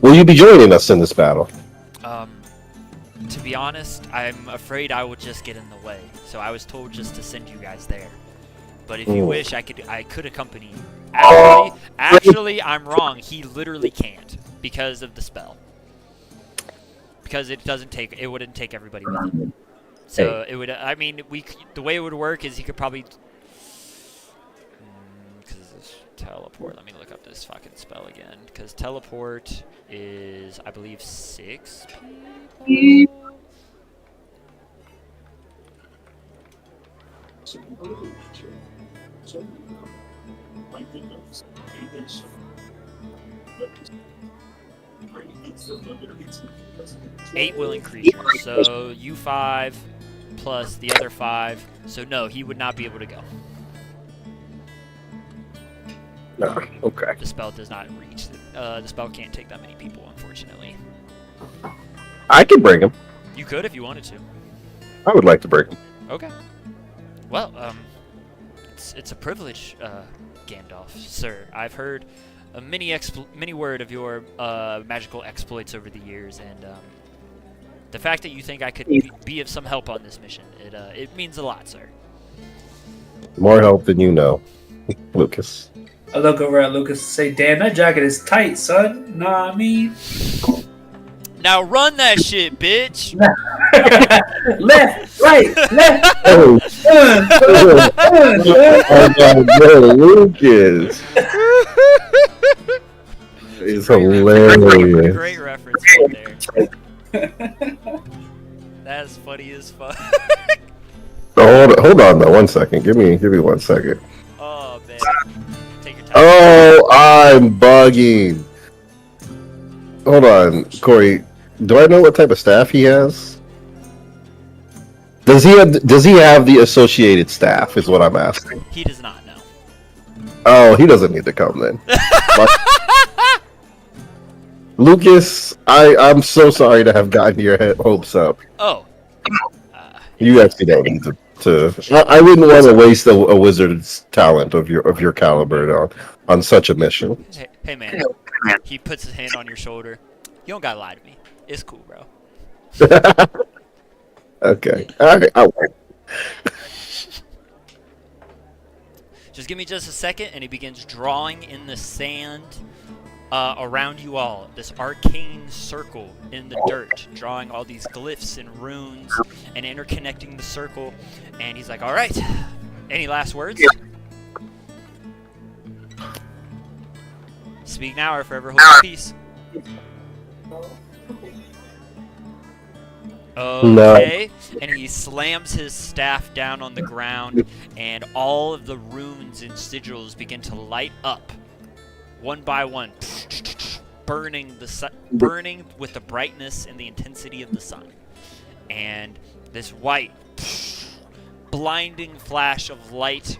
[SPEAKER 3] Will you be joining us in this battle?
[SPEAKER 1] To be honest, I'm afraid I would just get in the way. So I was told just to send you guys there. But if you wish, I could accompany you. Actually, I'm wrong. He literally can't because of the spell. Because it wouldn't take everybody with him. So it would. I mean, the way it would work is he could probably. Because this teleport. Let me look up this fucking spell again. Because teleport is, I believe, 6 people. Eight willing creatures. So you 5 plus the other 5. So no, he would not be able to go.
[SPEAKER 3] No. Okay.
[SPEAKER 1] The spell does not reach. The spell can't take that many people, unfortunately.
[SPEAKER 3] I can bring him.
[SPEAKER 1] You could if you wanted to.
[SPEAKER 3] I would like to bring him.
[SPEAKER 1] Okay. Well, it's a privilege, Gandalf, sir. I've heard many word of your magical exploits over the years, and the fact that you think I could be of some help on this mission, it means a lot, sir.
[SPEAKER 3] More help than you know. Lucas.
[SPEAKER 4] I look over at Lucas and say, "Damn, that jacket is tight, son." Know what I mean?
[SPEAKER 1] Now run that shit, bitch.
[SPEAKER 4] Left, right, left.
[SPEAKER 3] Oh, oh, Lucas is hilarious.
[SPEAKER 1] Great reference right there. That's funny as fuck.
[SPEAKER 3] Hold on though, 1 second. Give me 1 second.
[SPEAKER 1] Oh man, take your time.
[SPEAKER 3] Oh, I'm bugging. Hold on, Corey. Do I know what type of staff he has? Does he have the associated staff? Is what I'm asking.
[SPEAKER 1] He does not know.
[SPEAKER 3] Oh, he doesn't need to come then. Lucas, I'm so sorry to have gotten your hopes up.
[SPEAKER 1] Oh.
[SPEAKER 3] You actually don't need to. I wouldn't want to waste a wizard's talent of your caliber on such a mission.
[SPEAKER 1] Hey man. He puts his hand on your shoulder. You don't gotta lie to me. It's cool, bro.
[SPEAKER 3] Okay. All right. I won't.
[SPEAKER 1] Just give me just a second, and he begins drawing in the sand around you all. This arcane circle in the dirt, drawing all these glyphs and runes and interconnecting the circle. And he's like, all right, any last words? Speak now or forever hold your peace. Okay, and he slams his staff down on the ground, and all of the runes and sigils begin to light up, one by one, burning with the brightness and the intensity of the sun. And this white, blinding flash of light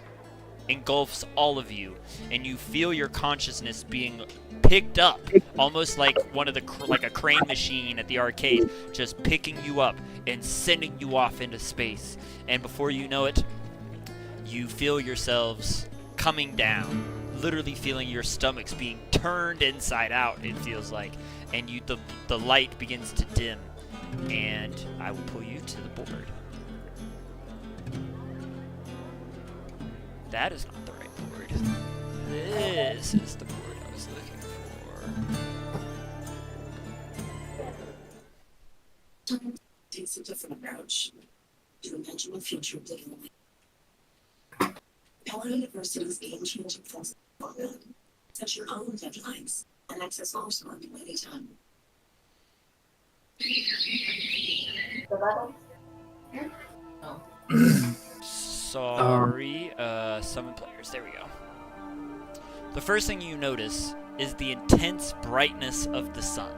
[SPEAKER 1] engulfs all of you, and you feel your consciousness being picked up, almost like like a crane machine at the arcade, just picking you up and sending you off into space. And before you know it, you feel yourselves coming down, literally feeling your stomachs being turned inside out, it feels like, and the light begins to dim, and I will pull you to the board. That is not the right board. This is the board I was looking for.
[SPEAKER 6] Takes a different approach to imagine a future living away. Power University's game-changing philosophy set your own deadlines and access most of them anytime.
[SPEAKER 1] Sorry, 7 players. There we go. The first thing you notice is the intense brightness of the sun.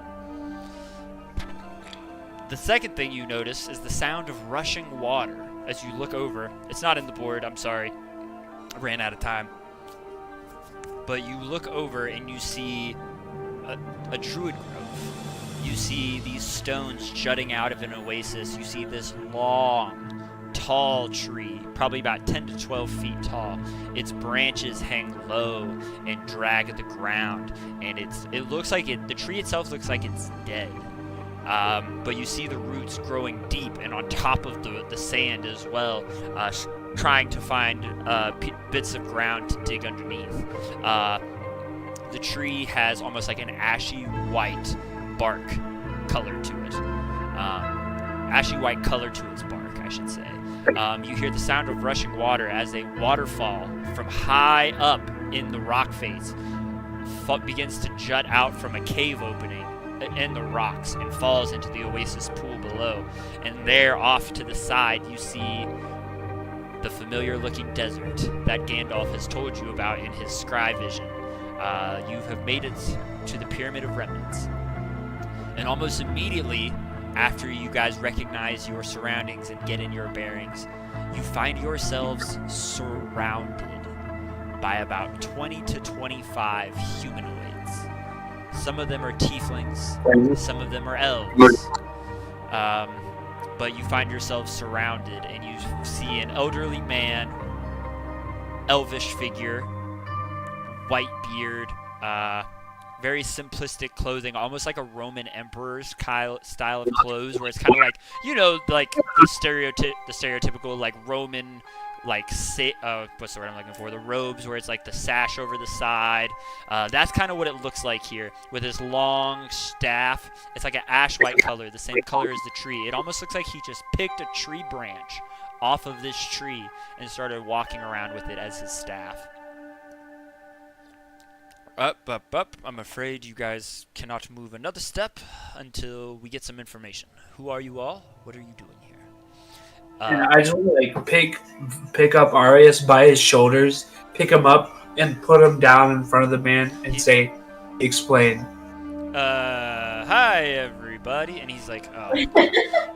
[SPEAKER 1] The second thing you notice is the sound of rushing water as you look over. It's not in the board, I'm sorry. I ran out of time. But you look over and you see a druid grove. You see these stones jutting out of an oasis. You see this long, tall tree, probably about 10 to 12 feet tall. Its branches hang low and drag at the ground, and it looks like the tree itself looks like it's dead. But you see the roots growing deep and on top of the sand as well, trying to find bits of ground to dig underneath. The tree has almost like an ashy white bark color to it. Ashy white color to its bark, I should say. You hear the sound of rushing water as a waterfall from high up in the rock face begins to jut out from a cave opening in the rocks and falls into the oasis pool below. And there, off to the side, you see the familiar-looking desert that Gandalf has told you about in his scry vision. You have made it to the Pyramid of Remnants. And almost immediately after you guys recognize your surroundings and get in your bearings, you find yourselves surrounded by about 20 to 25 humanoids. Some of them are tieflings, some of them are elves. But you find yourselves surrounded, and you see an elderly man, elvish figure, white beard, very simplistic clothing, almost like a Roman emperor's style of clothes, where it's kind of like, like the stereotypical like Roman like what's the word I'm looking for? The robes where it's like the sash over the side. That's kind of what it looks like here with his long staff. It's like an ash white color, the same color as the tree. It almost looks like he just picked a tree branch off of this tree and started walking around with it as his staff. Up. I'm afraid you guys cannot move another step until we get some information. Who are you all? What are you doing here?
[SPEAKER 4] And I just want to like pick up Arius by his shoulders, pick him up, and put him down in front of the man and say, "Explain."
[SPEAKER 1] Hi everybody, and he's like, oh,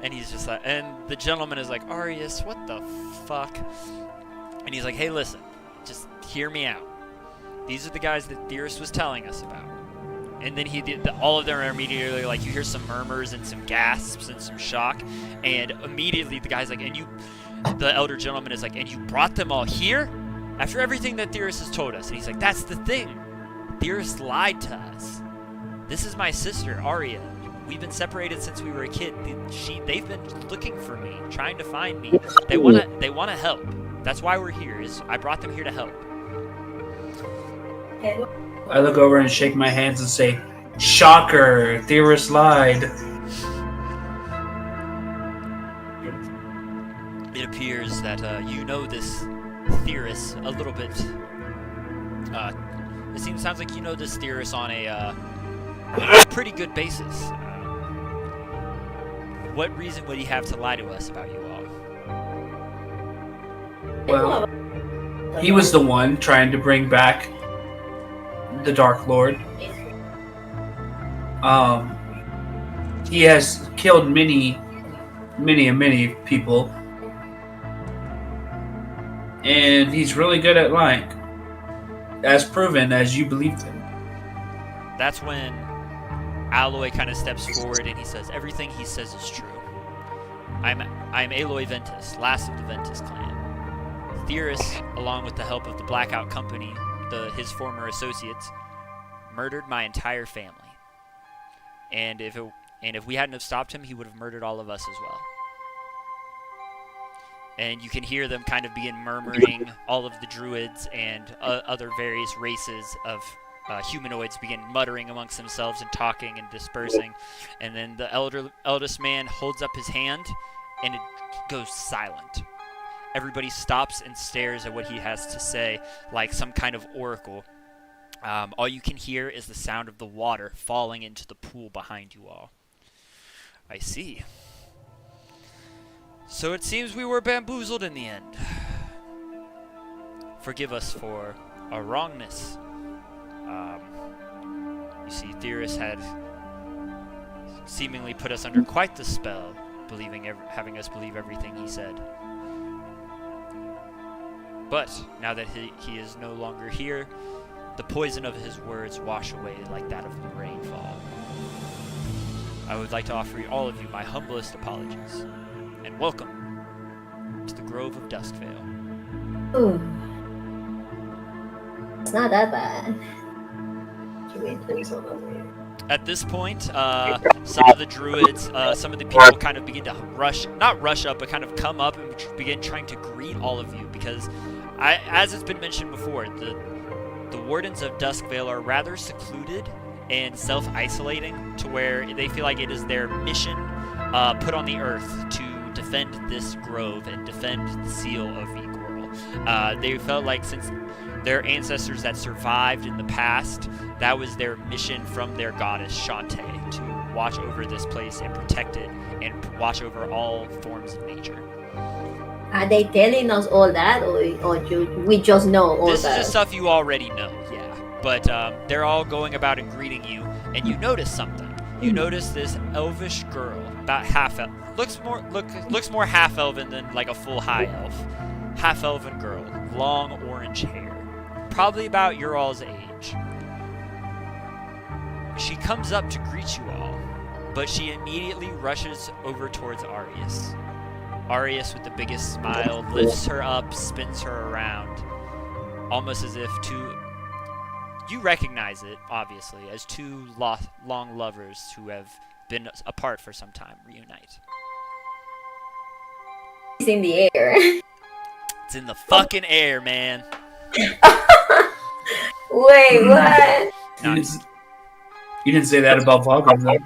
[SPEAKER 1] and he's just like, and the gentleman is like, Arius, what the fuck? And he's like, hey, listen, just hear me out. These are the guys that Theris was telling us about. And then he did. All of them are immediately like, you hear some murmurs and some gasps and some shock, and immediately the guy's like, the elder gentleman is like, and you brought them all here after everything that Theris has told us. And he's like, that's the thing. Theris lied to us. This is my sister, Arya. We've been separated since we were a kid. They've been looking for me, trying to find me. They wanna help. That's why we're here. I brought them here to help.
[SPEAKER 4] I look over and shake my hands and say, "Shocker! Theris lied."
[SPEAKER 1] It appears that you know this Theris a little bit. Sounds like you know this Theris on a pretty good basis. What reason would he have to lie to us about you all?
[SPEAKER 4] Well, he was the one trying to bring back the Dark Lord. He has killed many people, and he's really good at lying, as proven as you believed him.
[SPEAKER 1] That's when Aloy kind of steps forward and he says, everything he says is true. I'm Aloy Ventus, last of the Ventus clan. Theris, along with the help of the Blackout Company, his former associates, murdered my entire family. And if we hadn't have stopped him, he would have murdered all of us as well. And you can hear them kind of begin murmuring, all of the druids and other various races of humanoids begin muttering amongst themselves and talking and dispersing. And then the eldest man holds up his hand, and it goes silent. Everybody stops and stares at what he has to say, like some kind of oracle. All you can hear is the sound of the water falling into the pool behind you all. I see. So it seems we were bamboozled in the end. Forgive us for our wrongness. You see, Theris had seemingly put us under quite the spell, having us believe everything he said. But now that he is no longer here, the poison of his words wash away like that of the rainfall. I would like to offer all of you my humblest apologies, and welcome to the Grove of Duskvale.
[SPEAKER 5] Ooh. It's not that bad.
[SPEAKER 1] At this point, some of the druids, some of the people kind of begin to not rush up, but kind of come up and begin trying to greet all of you, because as it's been mentioned before, the Wardens of Duskvale are rather secluded and self-isolating, to where they feel like it is their mission put on the earth to defend this grove and defend the seal of Igorl. They felt like since their ancestors that survived in the past, that was their mission from their goddess Shantae, to watch over this place and protect it and watch over all forms of nature.
[SPEAKER 5] Are they telling us all that, or we just know all
[SPEAKER 1] This
[SPEAKER 5] that?
[SPEAKER 1] is just stuff you already know, yeah. But they're all going about and greeting you, and you notice something. You notice this elvish girl, about half-elf, looks more half-elven than like a full high elf. Half-elven girl, long orange hair, probably about your all's age. She comes up to greet you all, but she immediately rushes over towards Arius. Arius, with the biggest smile, lifts her up, spins her around, almost as if you recognize it, obviously, as two long lovers who have been apart for some time reunite.
[SPEAKER 5] It's in the air.
[SPEAKER 1] It's in the fucking air, man.
[SPEAKER 5] Wait, what?
[SPEAKER 1] No,
[SPEAKER 4] You didn't say that about Vulcan, though.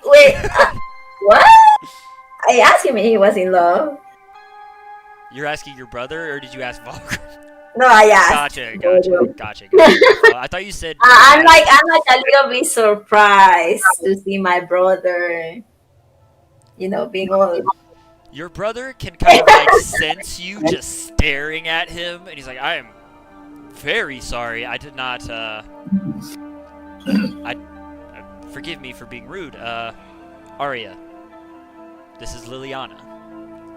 [SPEAKER 5] Wait, what? I asked him if he was in love.
[SPEAKER 1] you're asking your brother, or did you ask Volker?
[SPEAKER 5] No, I asked.
[SPEAKER 1] Gotcha. I thought you said.
[SPEAKER 5] I'm like a little bit surprised to see my brother, being all.
[SPEAKER 1] Your brother can kind of like sense you just staring at him, and he's like, "I am very sorry. I did not. Forgive me for being rude. Arya, this is Liliana.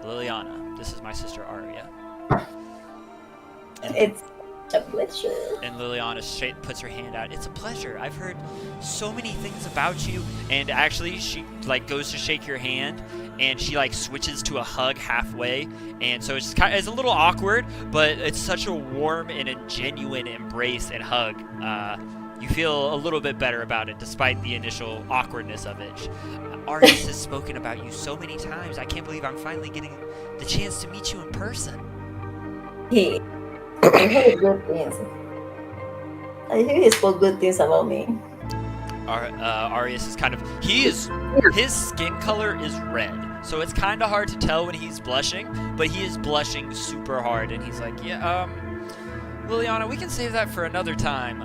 [SPEAKER 1] Liliana, this is my sister Arya."
[SPEAKER 5] It's a pleasure.
[SPEAKER 1] And Liliana puts her hand out. "It's a pleasure. I've heard so many things about you." And actually, she like goes to shake your hand, and she like switches to a hug halfway. And so it's a little awkward, but it's such a warm and a genuine embrace and hug. You feel a little bit better about it, despite the initial awkwardness of it. Artis has spoken about you so many times. I can't believe I'm finally getting the chance to meet you in person.
[SPEAKER 5] He heard good things. I think he spoke good things about me.
[SPEAKER 1] Arius is kind of his skin color is red, so it's kind of hard to tell when he's blushing, but he is blushing super hard, and he's like, "Yeah, Liliana, we can save that for another time."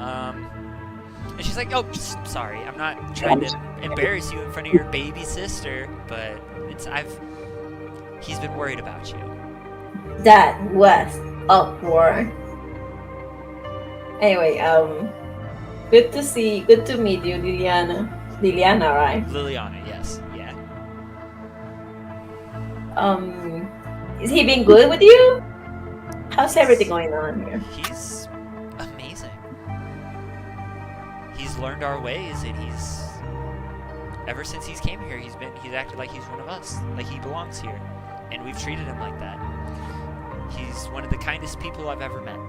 [SPEAKER 1] And she's like, "Oh, sorry, I'm not trying to embarrass you in front of your baby sister, but he's been worried about you."
[SPEAKER 5] That was awkward. Anyway, good to meet you, Liliana. Liliana, right?
[SPEAKER 1] Liliana, yes, yeah.
[SPEAKER 5] Is he been good with you? How's everything going on here?
[SPEAKER 1] He's amazing. He's learned our ways, and ever since he's came here, he's acted like he's one of us, like he belongs here, and we've treated him like that. He's one of the kindest people I've ever met.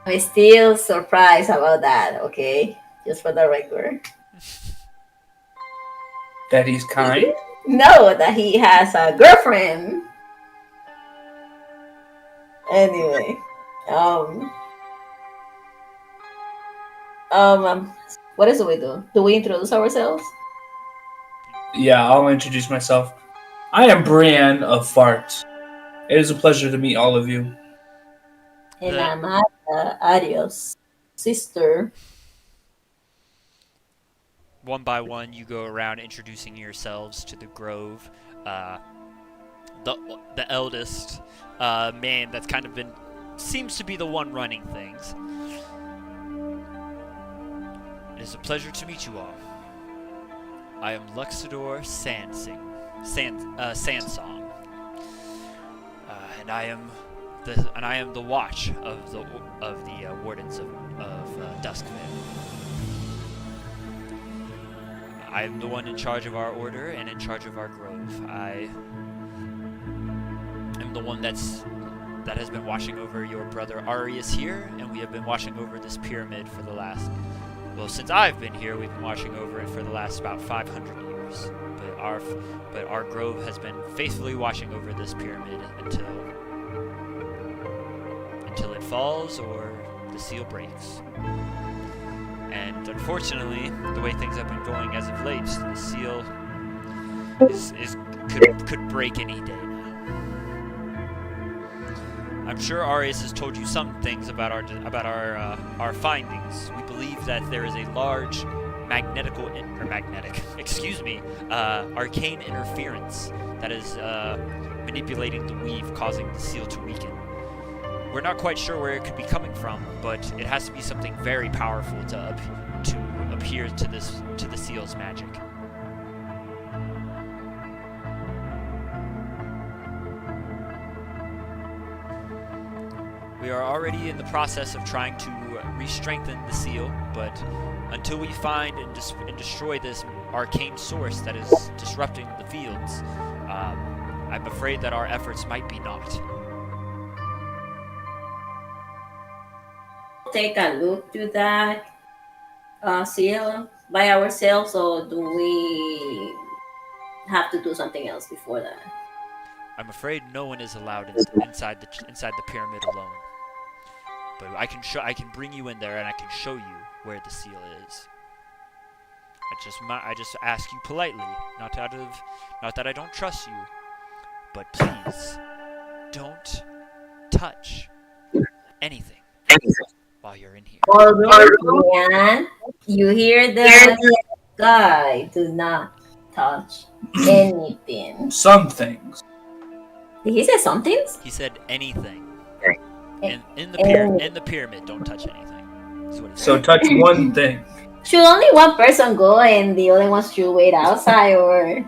[SPEAKER 5] I'm still surprised about that, okay? Just for the record.
[SPEAKER 4] That he's kind?
[SPEAKER 5] No, that he has a girlfriend. Anyway, what is it we do? Do we introduce ourselves?
[SPEAKER 4] Yeah, I'll introduce myself. I am Brienne of Fart. It is a pleasure to meet all of you.
[SPEAKER 5] And I'm Arios' sister.
[SPEAKER 1] One by one, you go around introducing yourselves to the Grove. The eldest man that's kind of seems to be the one running things. It is a pleasure to meet you all. I am Luxador Sandsong, and I am the watch of the wardens of Duskvale. I am the one in charge of our order and in charge of our grove. I am the one that has been watching over your brother Arius here, and we have been watching over this pyramid for the last. Well, since I've been here, we've been watching over it for the last about 500 years. But our grove has been faithfully watching over this pyramid until it falls or the seal breaks. And unfortunately, the way things have been going as of late, the seal could break any day now. I'm sure Arius has told you some things about our findings. We believe that there is a large arcane interference that is manipulating the weave, causing the seal to weaken. We're not quite sure where it could be coming from, but it has to be something very powerful to appear to the seal's magic. We are already in the process of trying to re-strengthen the seal, but until we find and destroy this arcane source that is disrupting the fields, I'm afraid that our efforts might be naught.
[SPEAKER 5] Take a look to that seal by ourselves, or do we have to do something else before that?
[SPEAKER 1] I'm afraid no one is allowed inside the pyramid alone. But I can bring you in there and I can show you where the seal is. I just ask you politely, not that I don't trust you, but please don't touch anything while you're in here.
[SPEAKER 5] Alright, you hear that? Guy, do not touch anything.
[SPEAKER 4] Some things.
[SPEAKER 5] Did he say something?
[SPEAKER 1] He said anything.
[SPEAKER 5] Eh,
[SPEAKER 1] In the pyramid, don't touch anything. Is what he said.
[SPEAKER 4] So touch one thing.
[SPEAKER 5] Should only one person go and the other ones should wait outside, or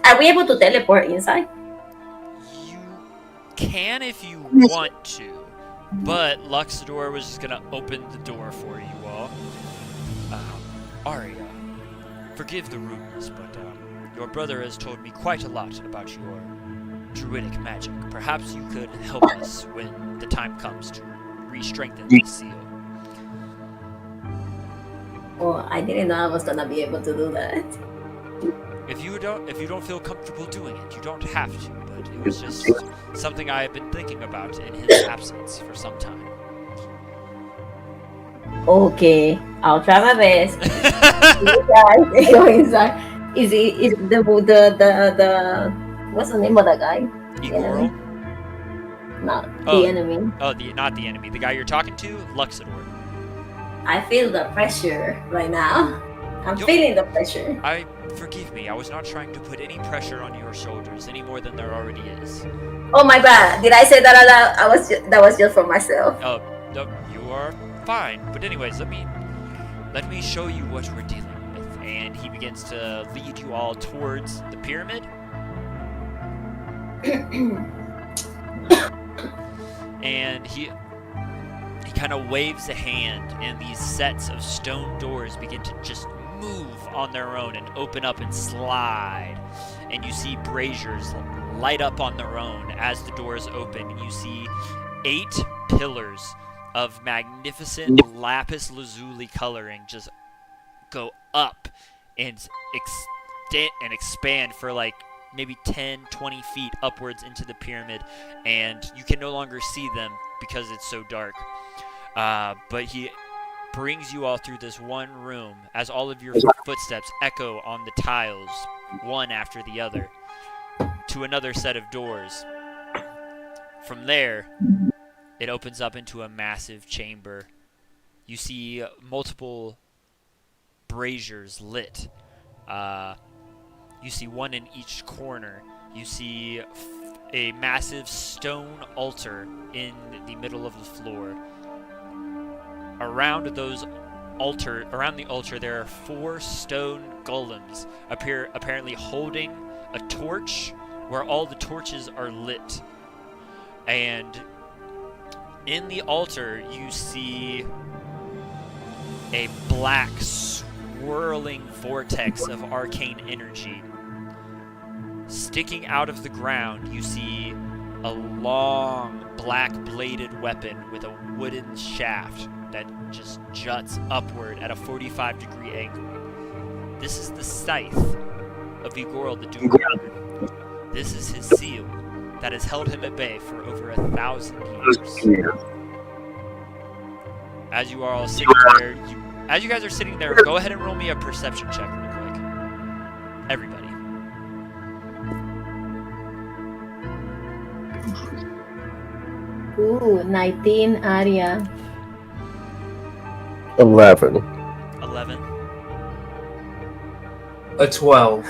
[SPEAKER 5] are we able to teleport inside?
[SPEAKER 1] You can if you want to, but Luxador was just gonna open the door for you all. Arya, forgive the rumors, but your brother has told me quite a lot about your druidic magic. Perhaps you could help us when the time comes to re-strengthen the seal.
[SPEAKER 5] Oh, I didn't know I was gonna be able to do that.
[SPEAKER 1] If you don't feel comfortable doing it, you don't have to. But it was just something I have been thinking about in his absence for some time.
[SPEAKER 5] Okay, I'll try my best. You guys go inside. Is the what's the name of that guy?
[SPEAKER 1] Igorl?
[SPEAKER 5] Not
[SPEAKER 1] Oh.
[SPEAKER 5] the enemy.
[SPEAKER 1] Oh, not the enemy. The guy you're talking to, Luxador.
[SPEAKER 5] I feel the pressure right now. I'm
[SPEAKER 1] Yo-
[SPEAKER 5] feeling the pressure.
[SPEAKER 1] Forgive me. I was not trying to put any pressure on your shoulders any more than there already is.
[SPEAKER 5] Oh my bad. Did I say that aloud? That was just for myself.
[SPEAKER 1] Oh, no, you are fine. But anyways, let me show you what we're dealing with. And he begins to lead you all towards the pyramid. And he kind of waves a hand, and these sets of stone doors begin to just move on their own and open up and slide. And you see braziers light up on their own as the doors open. And you see 8 pillars of magnificent lapis lazuli coloring just go up and expand for like maybe 10, 20 feet upwards into the pyramid, and you can no longer see them because it's so dark. But he brings you all through this one room as all of your footsteps echo on the tiles, one after the other, to another set of doors. From there, it opens up into a massive chamber. You see multiple braziers lit. You see one in each corner. You see a massive stone altar in the middle of the floor. Around the altar, there are 4 stone golems apparently holding a torch where all the torches are lit. And in the altar, you see a black swirling vortex of arcane energy. Sticking out of the ground, you see a long, black-bladed weapon with a wooden shaft that just juts upward at a 45-degree angle. This is the scythe of Igorl the Doomguard. This is his seal that has held him at bay for over 1,000 years. As you are all sitting there, as you guys are sitting there, go ahead and roll me a perception check real quick. Everybody.
[SPEAKER 5] Ooh, 19 Arya.
[SPEAKER 3] 11.
[SPEAKER 1] 11.
[SPEAKER 4] A 12.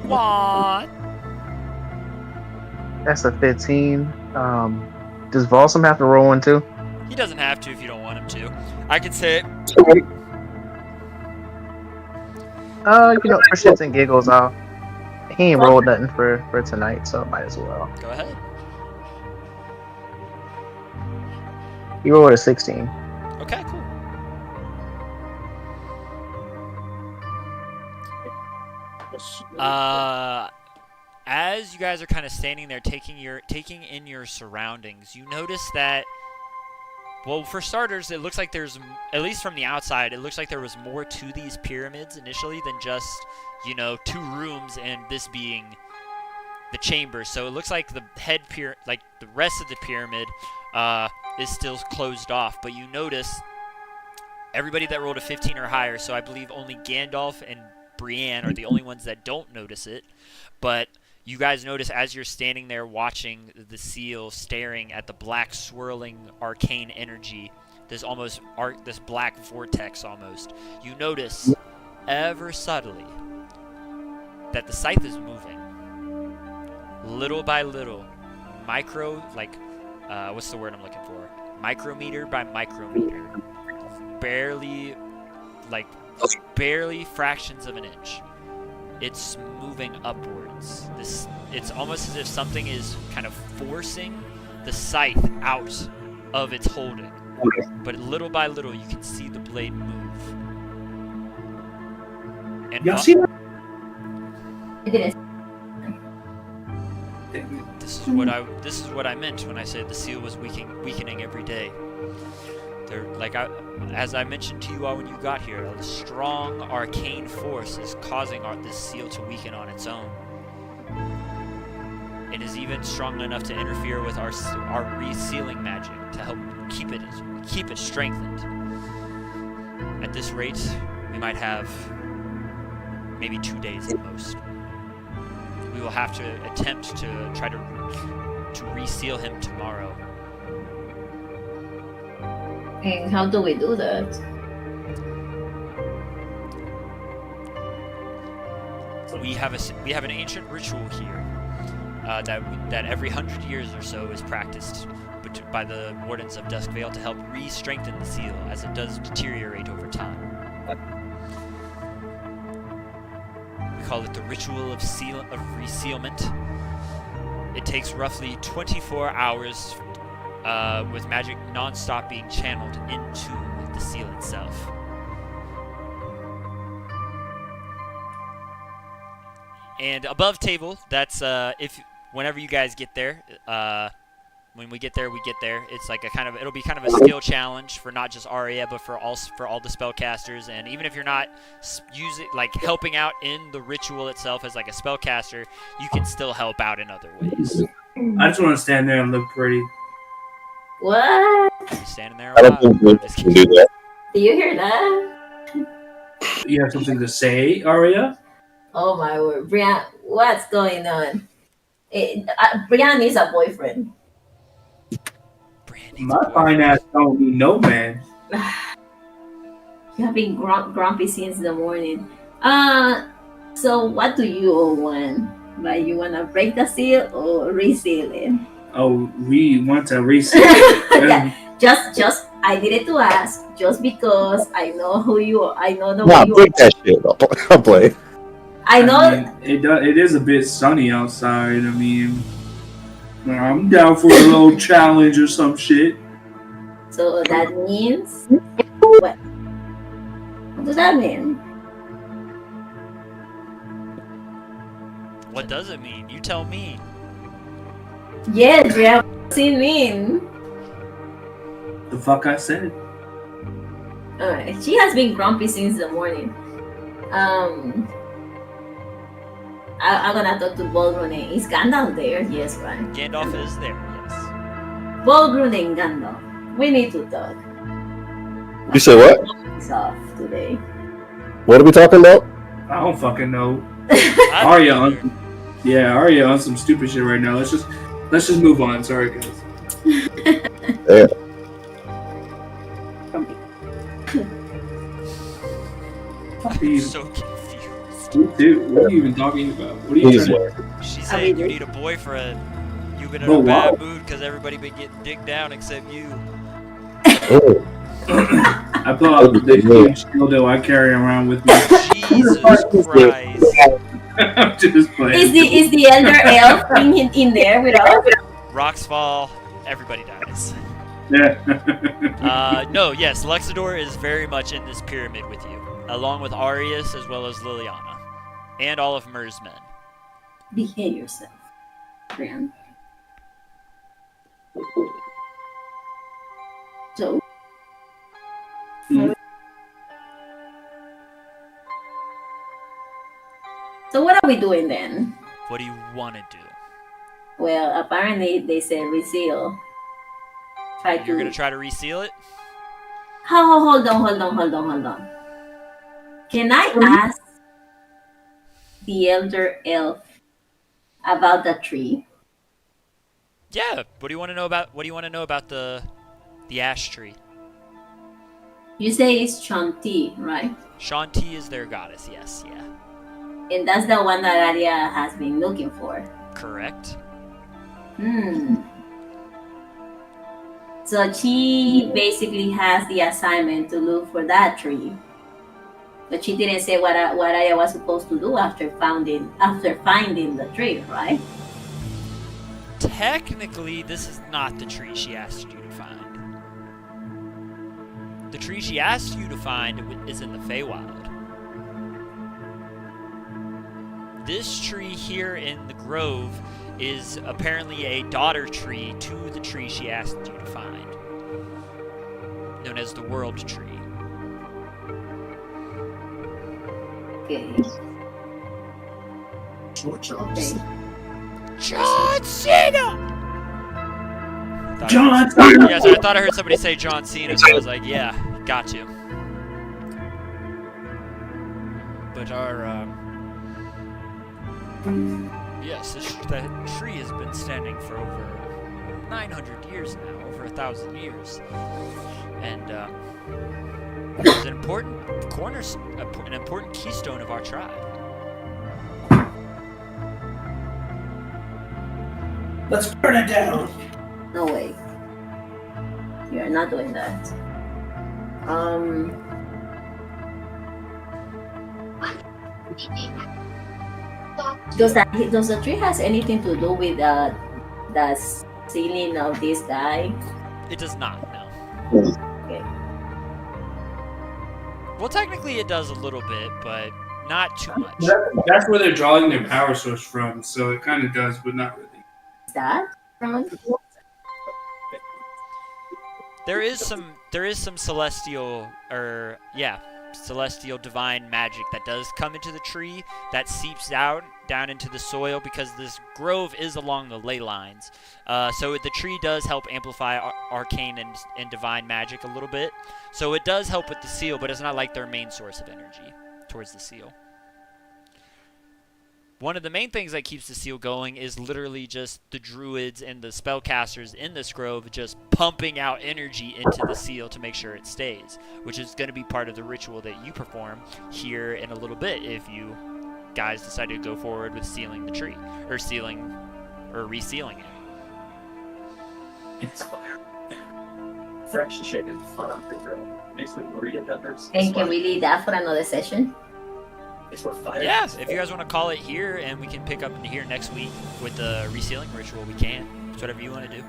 [SPEAKER 1] What?
[SPEAKER 2] That's a 15. Does Volsum have to roll one too?
[SPEAKER 1] He doesn't have to if you don't want him to. I can say,
[SPEAKER 2] For shits and giggles, he ain't rolled nothing for tonight, so might as well.
[SPEAKER 1] go ahead.
[SPEAKER 2] He rolled a 16.
[SPEAKER 1] Okay, cool. As you guys are kind of standing there taking in your surroundings, you notice that Well, for starters, it looks like there's, at least from the outside, it looks like there was more to these pyramids initially than just, 2 rooms and this being the chamber. So it looks like the like the rest of the pyramid is still closed off. But you notice everybody that rolled a 15 or higher, so I believe only Gandalf and Brienne are the only ones that don't notice it. But you guys notice as you're standing there watching the seal, staring at the black swirling arcane energy, this black vortex almost. You notice ever subtly that the scythe is moving, little by little, what's the word I'm looking for? Micrometer by micrometer, barely fractions of an inch. It's moving upwards. It's almost as if something is kind of forcing the scythe out of its holding. But little by little, you can see the blade move. And
[SPEAKER 4] Y'all see that?
[SPEAKER 5] It didn't.
[SPEAKER 1] This is what I meant when I said the seal was weakening every day. As I mentioned to you all when you got here, a strong arcane force is causing this seal to weaken on its own. It is even strong enough to interfere with our resealing magic to help keep it strengthened. At this rate, we might have maybe 2 days at most. We will have to attempt to try to reseal him tomorrow.
[SPEAKER 5] And how do we do that?
[SPEAKER 1] We have an ancient ritual here that every 100 years or so is practiced by the Wardens of Duskvale to help re-strengthen the seal as it does deteriorate over time. We call it the ritual of resealment. It takes roughly 24 hours with magic non-stop being channeled into the seal itself. And above table, that's whenever you guys get there, when we get there, we get there. It's like it'll be kind of a skill challenge for not just Arya, but for all the spellcasters. And even if you're not helping out in the ritual itself as like a spellcaster, you can still help out in other ways.
[SPEAKER 4] I just want to stand there and look pretty.
[SPEAKER 5] What?
[SPEAKER 1] You're standing there.
[SPEAKER 3] I don't think we
[SPEAKER 1] Just
[SPEAKER 3] can do that.
[SPEAKER 5] Do you hear that?
[SPEAKER 4] You have something to say, Arya?
[SPEAKER 5] Oh my word, Brian, what's going on? Brian needs a boyfriend.
[SPEAKER 1] Brandy,
[SPEAKER 4] My fine ass don't need no man.
[SPEAKER 5] You have been grumpy since the morning. So what do you all want? Like, you wanna break the seal or reseal it?
[SPEAKER 4] Oh, we want to reset.
[SPEAKER 5] Yeah, just I needed to ask just because I know who you are. I know the
[SPEAKER 3] Nah,
[SPEAKER 5] way you
[SPEAKER 3] break
[SPEAKER 5] are.
[SPEAKER 3] that shit. I'll play.
[SPEAKER 5] I know.
[SPEAKER 4] I mean, it is a bit sunny outside. I mean, I'm down for a little challenge or some shit.
[SPEAKER 5] So that means what? What does that mean?
[SPEAKER 1] what does it mean? You tell me.
[SPEAKER 5] Yeah, Brian, what does it mean?
[SPEAKER 4] The fuck I said.
[SPEAKER 5] Alright, she has been grumpy since the morning. I'm gonna talk to Baldrun. Is Gandalf there? Yes, right.
[SPEAKER 1] Gandalf is there, yes.
[SPEAKER 5] Baldrun and Gandalf. We need to talk.
[SPEAKER 3] You say what?
[SPEAKER 5] It's off today.
[SPEAKER 3] What are we talking about?
[SPEAKER 4] I don't fucking know.
[SPEAKER 1] I
[SPEAKER 4] Arya
[SPEAKER 1] don't either.
[SPEAKER 4] Arya on some stupid shit right now. Let's just move on. Sorry, guys.
[SPEAKER 3] Yeah.
[SPEAKER 1] I'm so confused.
[SPEAKER 4] You too. What are you even talking about? What are you
[SPEAKER 3] He's
[SPEAKER 4] trying to?
[SPEAKER 1] She's
[SPEAKER 5] I
[SPEAKER 1] saying
[SPEAKER 5] mean,
[SPEAKER 1] you need a boyfriend. You've been in
[SPEAKER 4] Oh,
[SPEAKER 1] a bad
[SPEAKER 4] wow.
[SPEAKER 1] mood because everybody been getting digged down except you.
[SPEAKER 3] Oh,
[SPEAKER 4] I pull out the huge dildo I carry around with me.
[SPEAKER 1] Jesus Christ.
[SPEAKER 4] I'm just playing.
[SPEAKER 5] Is the elder elf in there with us?
[SPEAKER 1] Rocks fall, everybody dies.
[SPEAKER 4] Yeah.
[SPEAKER 1] No, yes, Luxador is very much in this pyramid with you, along with Arius as well as Liliana, and all of Myr's men.
[SPEAKER 5] Behave yourself, Brian. So, So what are we doing then?
[SPEAKER 1] What do you want to do?
[SPEAKER 5] Well, apparently they said reseal. Try
[SPEAKER 1] You're
[SPEAKER 5] to.
[SPEAKER 1] gonna try to reseal it?
[SPEAKER 5] Oh, hold on. Can I ask the elder elf about the tree?
[SPEAKER 1] Yeah. What do you want to know about? What do you want to know about the ash tree?
[SPEAKER 5] You say it's Shanti, right?
[SPEAKER 1] Shanti is their goddess. Yes. Yeah.
[SPEAKER 5] And that's the one that Arya has been looking for.
[SPEAKER 1] Correct.
[SPEAKER 5] So she basically has the assignment to look for that tree, but she didn't say what Arya was supposed to do after finding the tree, right?
[SPEAKER 1] Technically, this is not the tree she asked you to find. The tree she asked you to find is in the Feywild. This tree here in the grove is apparently a daughter tree to the tree she asked you to find, known as the World Tree.
[SPEAKER 5] Okay. Okay.
[SPEAKER 1] John Cena!
[SPEAKER 4] John!
[SPEAKER 1] Yes, I thought I heard somebody say John Cena, so I was like, yeah, got you. But yes, that tree has been standing for over 900 years now, over 1,000 years. And it's an important an important keystone of our tribe.
[SPEAKER 4] Let's burn it down.
[SPEAKER 5] No way. You're not doing that. Does the tree has anything to do with the ceiling of this guy?
[SPEAKER 1] It does not, no.
[SPEAKER 5] Okay.
[SPEAKER 1] Well, technically it does a little bit, but not too much.
[SPEAKER 4] That's where they're drawing their power source from, so it kind of does, but not really.
[SPEAKER 5] Is that from?
[SPEAKER 1] There is some celestial celestial divine magic that does come into the tree that seeps down into the soil because this grove is along the ley lines. So the tree does help amplify arcane and divine magic a little bit. So it does help with the seal, but it's not like their main source of energy towards the seal. One of the main things that keeps the seal going is literally just the druids and the spellcasters in this grove just pumping out energy into the seal to make sure it stays, which is going to be part of the ritual that you perform here in a little bit if you guys decide to go forward with sealing the tree, or resealing it.
[SPEAKER 7] It's fire. Fresh chicken fun off the grill. Makes me burrito peppers.
[SPEAKER 5] And can we leave that for another session?
[SPEAKER 7] It's for fire.
[SPEAKER 1] Yeah, if you guys want to call it here and we can pick up in here next week with the resealing ritual, we can. It's whatever you want to do.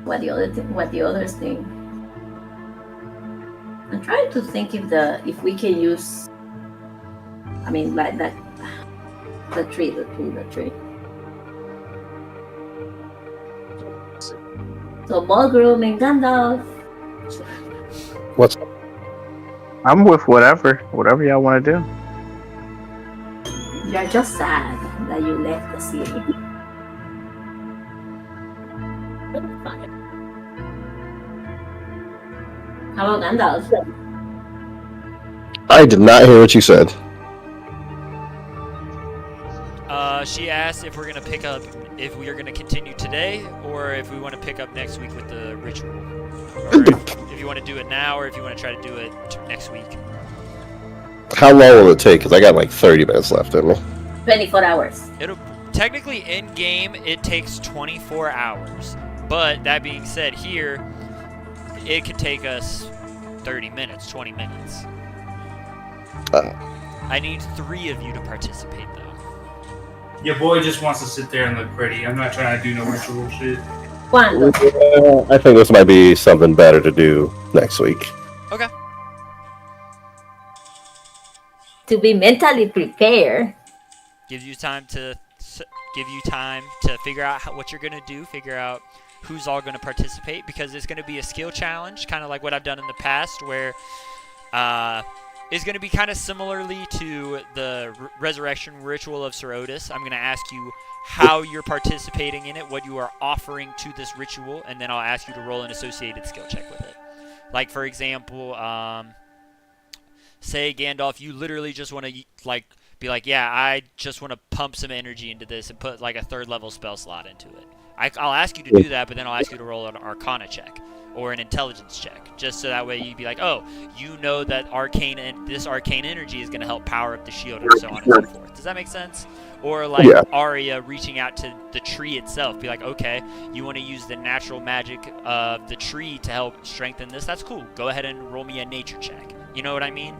[SPEAKER 5] What the others think? I'm trying to think if we can use. I mean, like that. The tree. So Mulgrim and Gandalf.
[SPEAKER 3] What's
[SPEAKER 2] I'm with whatever y'all want to do.
[SPEAKER 5] You're just sad that you left the city. Fine. How about Gandalf?
[SPEAKER 3] I did not hear what you said.
[SPEAKER 1] She asked if we're gonna pick up, if we are gonna continue today, or if we want to pick up next week with the ritual, or if you want to do it now, or if you want to try to do it next week.
[SPEAKER 3] How long will it take? Because I got like 30 minutes left in me.
[SPEAKER 5] 24 hours.
[SPEAKER 1] It'll technically in game it takes 24 hours, but that being said, here it could take us 30 minutes, 20 minutes. I need 3 of you to participate though.
[SPEAKER 4] Your boy just wants to sit there and look pretty. I'm not trying to do no ritual shit.
[SPEAKER 5] Cuando?
[SPEAKER 3] I think this might be something better to do next week.
[SPEAKER 1] Okay.
[SPEAKER 5] To be mentally prepared.
[SPEAKER 1] Gives you time to figure out what you're gonna do, figure out who's all gonna participate, because it's gonna be a skill challenge, kind of like what I've done in the past, where is going to be kind of similarly to the resurrection ritual of Serotis. I'm going to ask you how you're participating in it, what you are offering to this ritual, and then I'll ask you to roll an associated skill check with it. Like, for example, say, Gandalf, you literally just want to, like, be like, yeah, I just want to pump some energy into this and put, like, a 3rd level spell slot into it. I'll ask you to do that, but then I'll ask you to roll an Arcana check or an Intelligence check, just so that way you'd be like, oh, you know that this arcane energy is going to help power up the shield and so on and so forth. Does that make sense? Or like Arya reaching out to the tree itself, be like, okay, you want to use the natural magic of the tree to help strengthen this? That's cool. Go ahead and roll me a nature check. You know what I mean?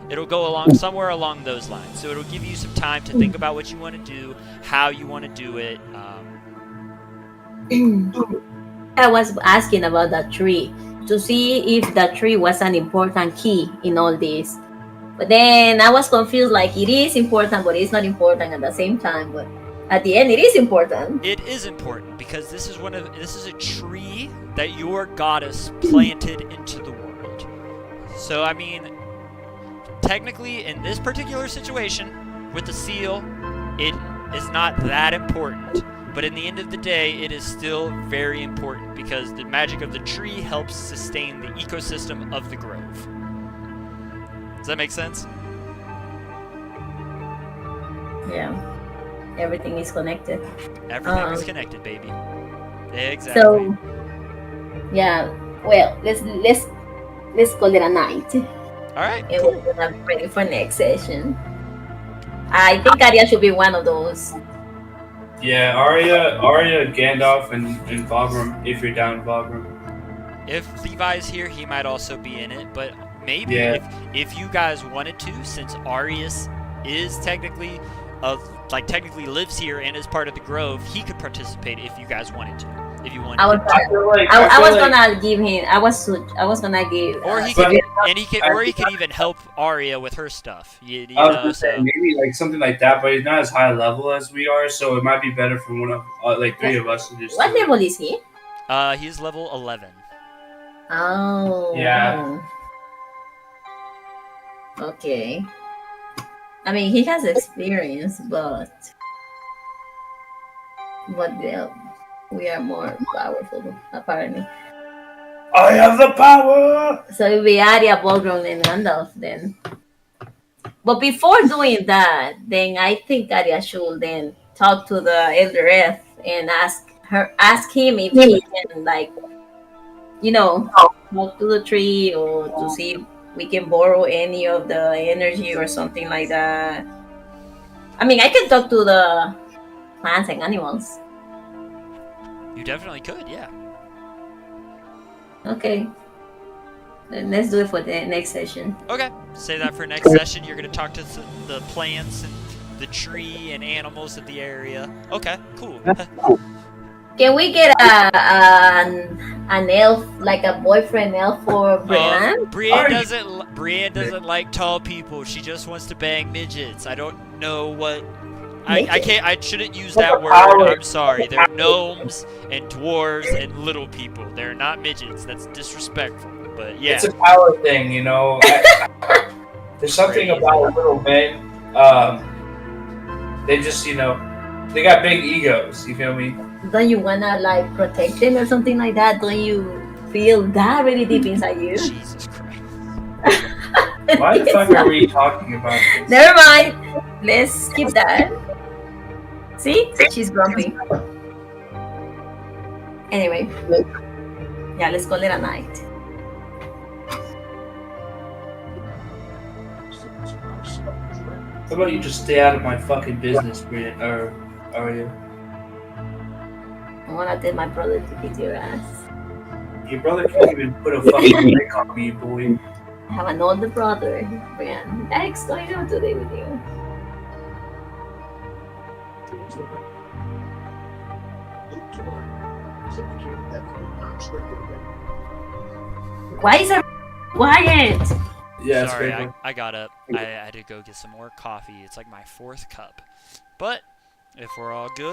[SPEAKER 1] It'll go along somewhere along those lines. So it'll give you some time to think about what you want to do, how you want to do it.
[SPEAKER 5] I was asking about the tree to see if the tree was an important key in all this. But then I was confused, like it is important, but it's not important at the same time. But at the end, it is important.
[SPEAKER 1] It is important because this is a tree that your goddess planted into the world. So I mean, technically, in this particular situation with the seal, it is not that important. But in the end of the day, it is still very important because the magic of the tree helps sustain the ecosystem of the grove. Does that make sense?
[SPEAKER 5] Yeah, everything is connected.
[SPEAKER 1] Everything is connected, baby. Exactly.
[SPEAKER 5] So, yeah. Well, let's call it a night.
[SPEAKER 1] All right.
[SPEAKER 5] And
[SPEAKER 1] Cool.
[SPEAKER 5] we're gonna be ready for next session. I think Arya should be one of those.
[SPEAKER 4] Yeah, Arya, Gandalf, and Valgrim, if you're down, Valgrim.
[SPEAKER 1] If Levi's here, he might also be in it, but maybe if you guys wanted to, since Arius is technically technically lives here and is part of the Grove, he could participate if you guys wanted to. If you wanted
[SPEAKER 5] I was gonna give him. I was gonna give.
[SPEAKER 1] or he could, he could even help Arya with her stuff. You
[SPEAKER 4] I was
[SPEAKER 1] know,
[SPEAKER 4] gonna say
[SPEAKER 1] so
[SPEAKER 4] maybe like something like that, but he's not as high level as we are, so it might be better for one of like 3 of us to just.
[SPEAKER 5] What
[SPEAKER 4] do it.
[SPEAKER 5] level is he?
[SPEAKER 1] he's level 11.
[SPEAKER 5] Oh.
[SPEAKER 4] Yeah.
[SPEAKER 5] Okay. I mean, he has experience, but we are more powerful, apparently.
[SPEAKER 4] I have the power.
[SPEAKER 5] So it'll be Arya, Balgruuf, and Gandalf then. But before doing that, then I think Arya should then talk to the Eldereth and ask him if he can, like, talk to the tree or to see if we can borrow any of the energy or something like that. I mean, I can talk to the plants and animals.
[SPEAKER 1] You definitely could, yeah.
[SPEAKER 5] Okay. Then let's do it for the next session.
[SPEAKER 1] Okay, say that for next session. You're gonna talk to the plants and the tree and animals of the area. Okay, cool.
[SPEAKER 5] Can we get an elf, like a boyfriend elf for Brienne?
[SPEAKER 1] Brienne doesn't like tall people. She just wants to bang midgets. I don't know what. I shouldn't use that word. I'm sorry. They're gnomes and dwarves and little people. They're not midgets. That's disrespectful. But yeah.
[SPEAKER 4] It's a power thing, you know. There's something about little men. They just, they got big egos. You feel me?
[SPEAKER 5] Don't you wanna like protect them or something like that? Don't you feel that really deep inside you?
[SPEAKER 1] Jesus Christ.
[SPEAKER 4] Why the fuck are we talking about this?
[SPEAKER 5] Never mind. Let's skip that. See? She's grumpy. Anyway. Yeah, let's call it a night.
[SPEAKER 4] How about you just stay out of my fucking business, Brian? Or Arya?
[SPEAKER 5] I wanna tell my brother to beat your ass.
[SPEAKER 4] Your brother can't even put a fucking break on me, boy.
[SPEAKER 5] I have an older brother, Brian. That's going on today with you. Why is it quiet?
[SPEAKER 4] Yeah,
[SPEAKER 1] Sorry,
[SPEAKER 4] it's
[SPEAKER 1] I got up. I had to go get some more coffee. It's like my 4th cup. But if we're all good.